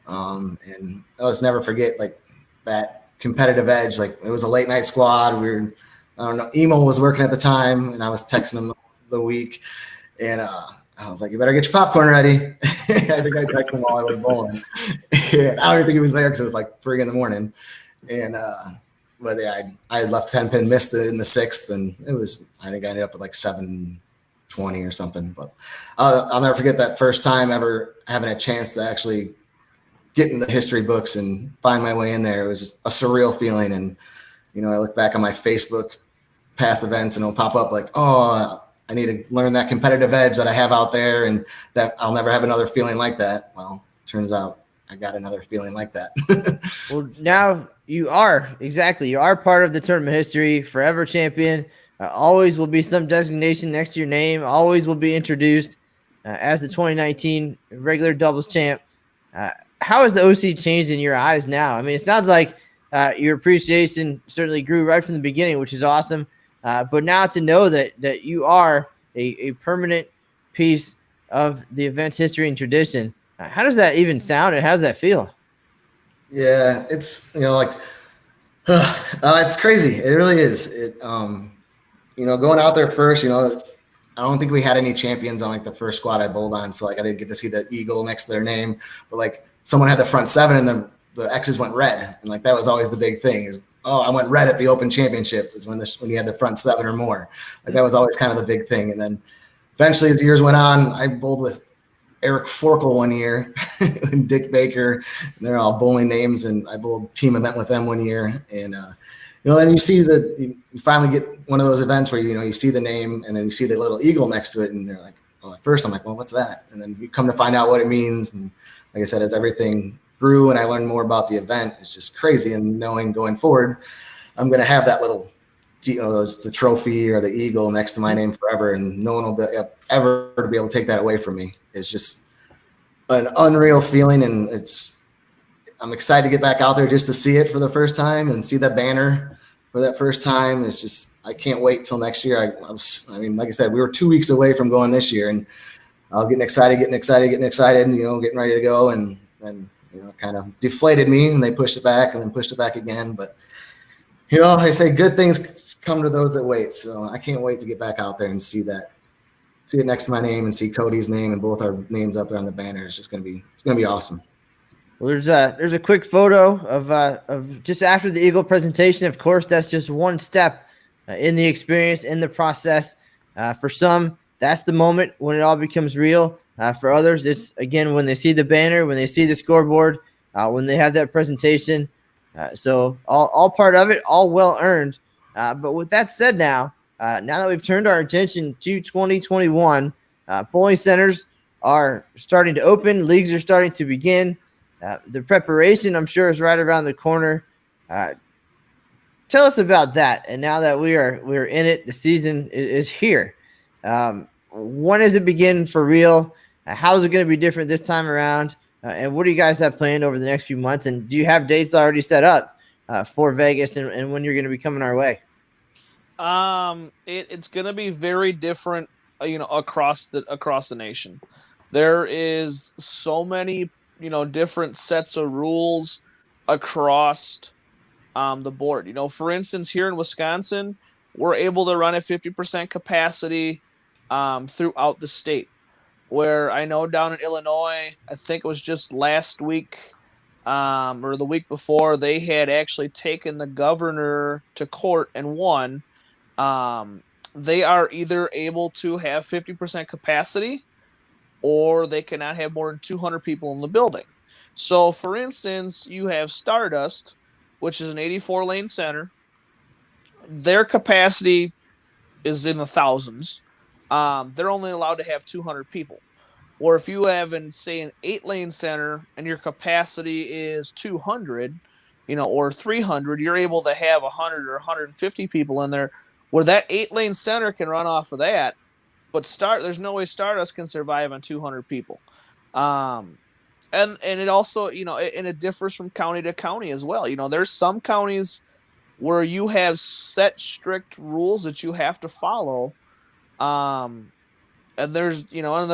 And I'll just never forget like that competitive edge. Like it was a late night squad. I don't know, Emo was working at the time and I was texting him the week. And I was like, you better get your popcorn ready. I think I texted him while I was bowling. And I don't even think he was there because it was like 3 a.m. And, but yeah, I had left 10-pin, missed it in the 6th. And I think I ended up with like 720 or something. But I'll never forget that first time ever having a chance to actually get in the history books and find my way in there. It was just a surreal feeling. And, I look back on my Facebook past events and it'll pop up like, oh, I need to learn that competitive edge that I have out there and that I'll never have another feeling like that. Well, turns out I got another feeling like that. Well, now you are part of the tournament history, forever champion. Always will be some designation next to your name. Always will be introduced as the 2019 regular doubles champ. How has the OC changed in your eyes now? I mean, it sounds like your appreciation certainly grew right from the beginning, which is awesome. But now to know that you are a permanent piece of the event's history and tradition, how does that even sound and how does that feel? Yeah, it's, it's crazy. It really is. Going out there first, I don't think we had any champions on like the first squad I bowled on. So like I didn't get to see the eagle next to their name, but like someone had the front 7 and the X's went red. And like, that was always the big thing is, oh, I went red at the Open Championship is when you had the front 7 or more. Like that was always kind of the big thing. And then eventually as the years went on, I bowled with Eric Forkel 1 year and Dick Baker. And they're all bowling names. And I bowled team event with them 1 year. And, then you see you finally get one of those events where, you see the name and then you see the little eagle next to it. And they're like, well, at first I'm like, well, what's that? And then you come to find out what it means. And like I said, as everything grew and I learned more about the event, it's just crazy. And knowing going forward, I'm going to have that little, the trophy or the eagle next to my name forever. And no one will ever be able to take that away from me. It's just an unreal feeling. And I'm excited to get back out there just to see it for the first time and see that banner for that first time. It's just, I can't wait till next year. I mean, like I said, we were 2 weeks away from going this year and I was getting excited, and, getting ready to go. And then, kind of deflated me and they pushed it back and then pushed it back again. But, they say good things come to those that wait. So I can't wait to get back out there and see it next to my name and see Cody's name and both our names up there on the banner. It's going to be awesome. Well, there's a quick photo of just after the eagle presentation. Of course, that's just one step in the experience, in the process. For some, that's the moment when it all becomes real. For others, it's, again, when they see the banner, when they see the scoreboard, when they have that presentation. So all part of it, all well-earned. But with that said now that we've turned our attention to 2021, bowling centers are starting to open. Leagues are starting to begin. The preparation, I'm sure, is right around the corner. Tell us about that. And now that we're in it, the season is here. When does it begin for real? How is it going to be different this time around? And what do you guys have planned over the next few months? And do you have dates already set up for Vegas and when you're going to be coming our way? It's going to be very different, across the nation. There is so many, different sets of rules across the board. For instance, here in Wisconsin, we're able to run at 50% capacity throughout the state. Where I know down in Illinois, I think it was just last week or the week before, they had actually taken the governor to court and won. They are either able to have 50% capacity or they cannot have more than 200 people in the building. So, for instance, you have Stardust, which is an 84-lane center. Their capacity is in the thousands. They're only allowed to have 200 people. Or if you have, say, an 8-lane center and your capacity is 200, or 300, you're able to have 100 or 150 people in there, where that 8-lane center can run off of that. but there's no way Stardust can survive on 200 people. And it also, and it differs from county to county as well. There's some counties where you have set strict rules that you have to follow. And there's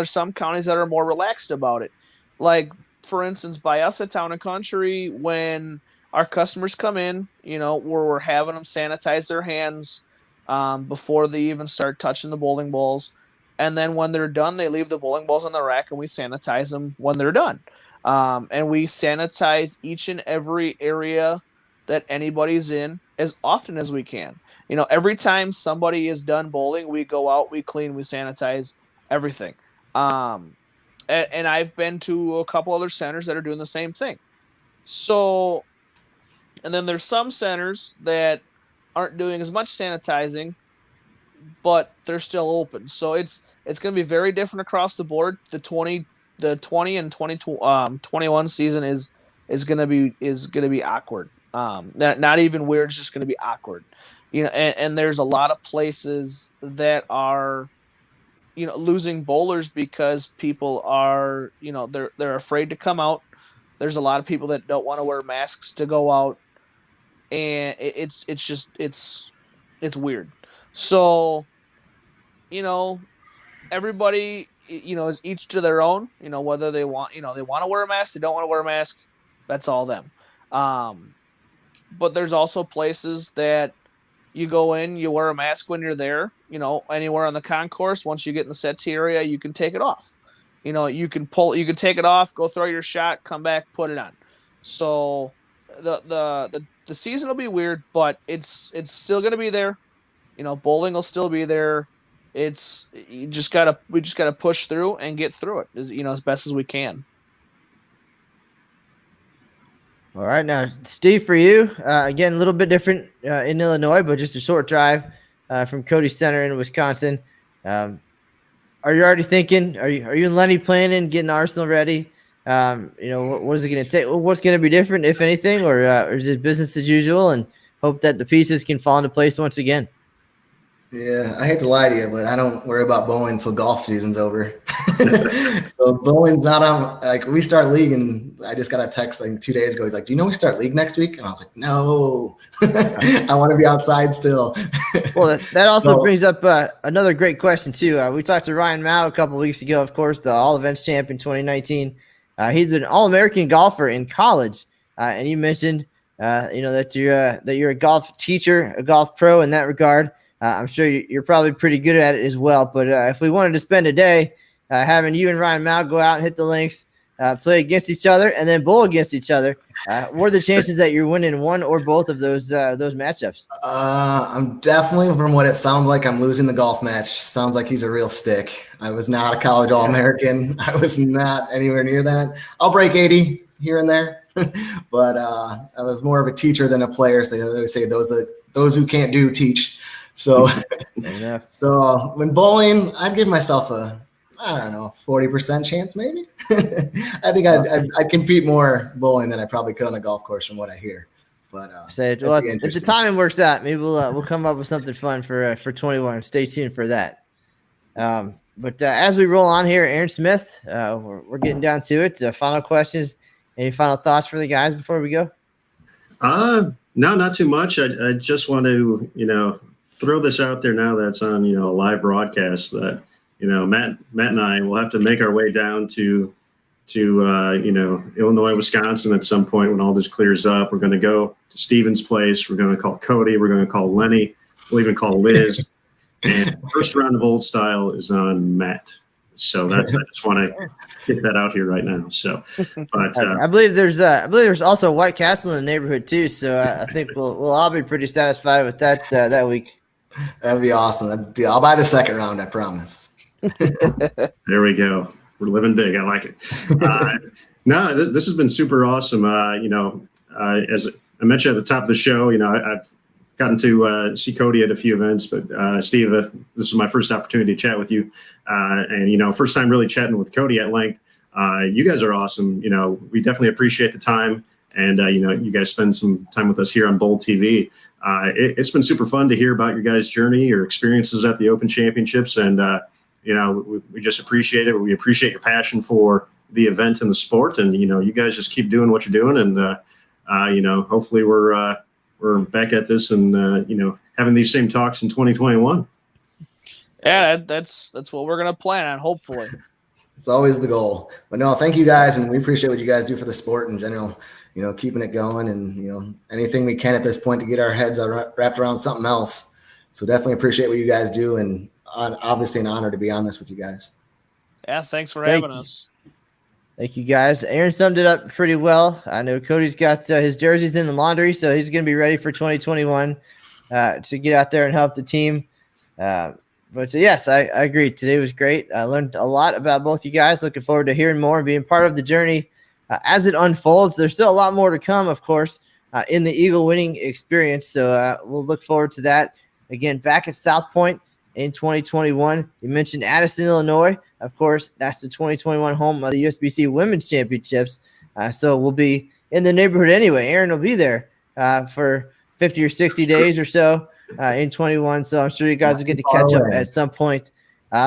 some counties that are more relaxed about it. Like, for instance, by us at Town and Country, when our customers come in, where we're having them sanitize their hands before they even start touching the bowling balls. And then when they're done, they leave the bowling balls on the rack and we sanitize them when they're done. And we sanitize each and every area that anybody's in as often as we can. Every time somebody is done bowling, we go out, we clean, we sanitize everything. And I've been to a couple other centers that are doing the same thing. So, and then there's some centers that aren't doing as much sanitizing, but they're still open. So it's going to be very different across the board. The 20 and 2021 season is going to be awkward. Not even weird. It's just going to be awkward. And there's a lot of places that are, losing bowlers because people are, they're afraid to come out. There's a lot of people that don't want to wear masks to go out, and it's weird. So, everybody, is each to their own. Whether they want to wear a mask, they don't want to wear a mask. That's all them. But there's also places that you go in, you wear a mask when you're there, anywhere on the concourse. Once you get in the settee area, you can take it off. You can take it off, go throw your shot, come back, put it on. So the season will be weird, but it's still going to be there. Bowling will still be there. We just gotta push through and get through it, as best as we can. All right, now, Steve, for you, again, a little bit different in Illinois, but just a short drive from Cody Center in Wisconsin. Are you already thinking? Are you and Lenny planning, getting Arsenal ready? What is it going to take? What's going to be different, if anything, or is it business as usual and hope that the pieces can fall into place once again? Yeah, I hate to lie to you, but I don't worry about bowling until golf season's over. So bowling's not on. Like, we start league, and I just got a text like 2 days ago. He's like, "Do you know we start league next week?" And I was like, "No, I want to be outside still." Well, that also brings up another great question too. We talked to Ryan Mao a couple of weeks ago, of course, the All Events champion 2019. He's an All-American golfer in college, and you mentioned, that you're a golf teacher, a golf pro in that regard. I'm sure you're probably pretty good at it as well. But if we wanted to spend a day having you and Ryan Mao go out and hit the links, play against each other, and then bowl against each other, what are the chances that you're winning one or both of those matchups? I'm definitely, from what it sounds like, I'm losing the golf match. Sounds like he's a real stick. I was not a college All-American. I was not anywhere near that. I'll break 80 here and there, but I was more of a teacher than a player. So they say those who can't do teach. So, when bowling, I'd give myself a 40% chance, maybe. I think I'd compete more bowling than I probably could on the golf course, from what I hear. But if the timing works out, maybe we'll come up with something fun for 21. Stay tuned for that. But as we roll on here, Aaron Smith, we're getting down to it. Final questions. Any final thoughts for the guys before we go? No, not too much. I just want to, throw this out there now that's on, a live broadcast that, Matt and I will have to make our way down to Illinois, Wisconsin at some point when all this clears up. We're going to go to Steven's place. We're going to call Cody. We're going to call Lenny. We'll even call Liz. And first round of Old Style is on Matt. So I just want to get that out here right now. So, but I believe there's also a White Castle in the neighborhood too. So I think we'll all be pretty satisfied with that week. That'd be awesome. I'll buy the second round, I promise. There we go. We're living big. I like it. No, this has been super awesome. As I mentioned at the top of the show, I've gotten to see Cody at a few events, but Steve, this is my first opportunity to chat with you. And first time really chatting with Cody at length. You guys are awesome. We definitely appreciate the time, and you guys spend some time with us here on Bowl TV. It's been super fun to hear about your guys' journey, your experiences at the Open Championships, and we just appreciate it. We appreciate your passion for the event and the sport, and you guys just keep doing what you're doing, and hopefully we're back at this and having these same talks in 2021. Yeah, that's what we're gonna plan on, hopefully. It's always the goal. But no, thank you guys, and we appreciate what you guys do for the sport in general, keeping it going, and anything we can at this point to get our heads wrapped around something else. So definitely appreciate what you guys do, and obviously an honor to be on this with you guys. Yeah, thanks for having us. Thank you, guys. Aaron summed it up pretty well. I know Cody's got his jerseys in the laundry, so he's going to be ready for 2021 to get out there and help the team. But yes, I agree. Today was great. I learned a lot about both you guys. Looking forward to hearing more and being part of the journey as it unfolds. There's still a lot more to come, of course, in the Eagle winning experience. So we'll look forward to that. Again, back at South Point in 2021. You mentioned Addison, Illinois. Of course, that's the 2021 home of the USBC Women's Championships. So we'll be in the neighborhood anyway. Aaron will be there for 50 or 60 days or so in 21. So I'm sure you guys will get to catch up at some point.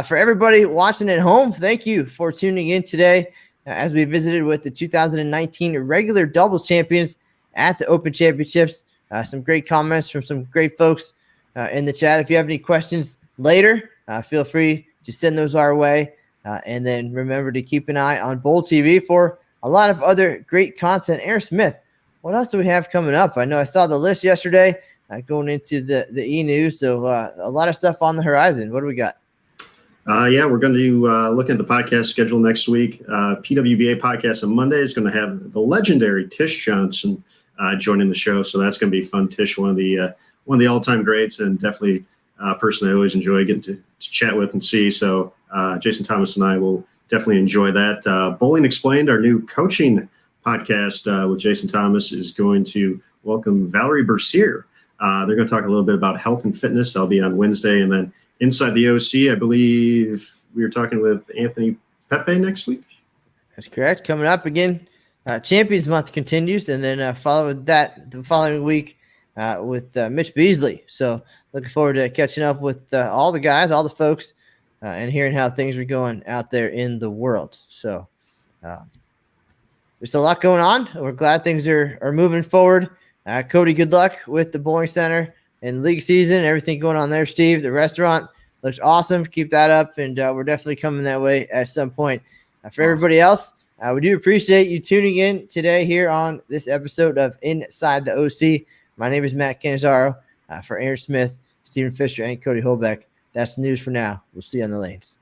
For everybody watching at home, thank you for tuning in today as we visited with the 2019 regular doubles champions at the Open Championships. Some great comments from some great folks in the chat. If you have any questions later, feel free to send those our way. And then remember to keep an eye on Bowl TV for a lot of other great content. Aaron Smith, what else do we have coming up? I know I saw the list yesterday going into the e-news. So a lot of stuff on the horizon. What do we got? We're going to look at the podcast schedule next week. PWBA podcast on Monday is going to have the legendary Tish Johnson joining the show. So that's going to be fun. Tish, one of the all-time greats, and definitely a person I always enjoy getting to chat with and see. So Jason Thomas and I will definitely enjoy that. Bowling Explained, our new coaching podcast with Jason Thomas, is going to welcome Valerie Bercier. They're going to talk a little bit about health and fitness. That'll be on Wednesday. And then Inside the OC, I believe we were talking with Anthony Pepe next week. That's correct. Coming up again, Champions Month continues, and then following that the following week with Mitch Beasley. So looking forward to catching up with all the guys, all the folks, and hearing how things are going out there in the world. So there's a lot going on. We're glad things are moving forward. Cody, good luck with the bowling center and league season, everything going on there. Steve, the restaurant looks awesome. Keep that up, and we're definitely coming that way at some point. For everybody else, we do appreciate you tuning in today here on this episode of Inside the OC. My name is Matt Canizaro. For Aaron Smith, Stephen Fisher, and Cotie Holbek, that's the news for now. We'll see you on the lanes.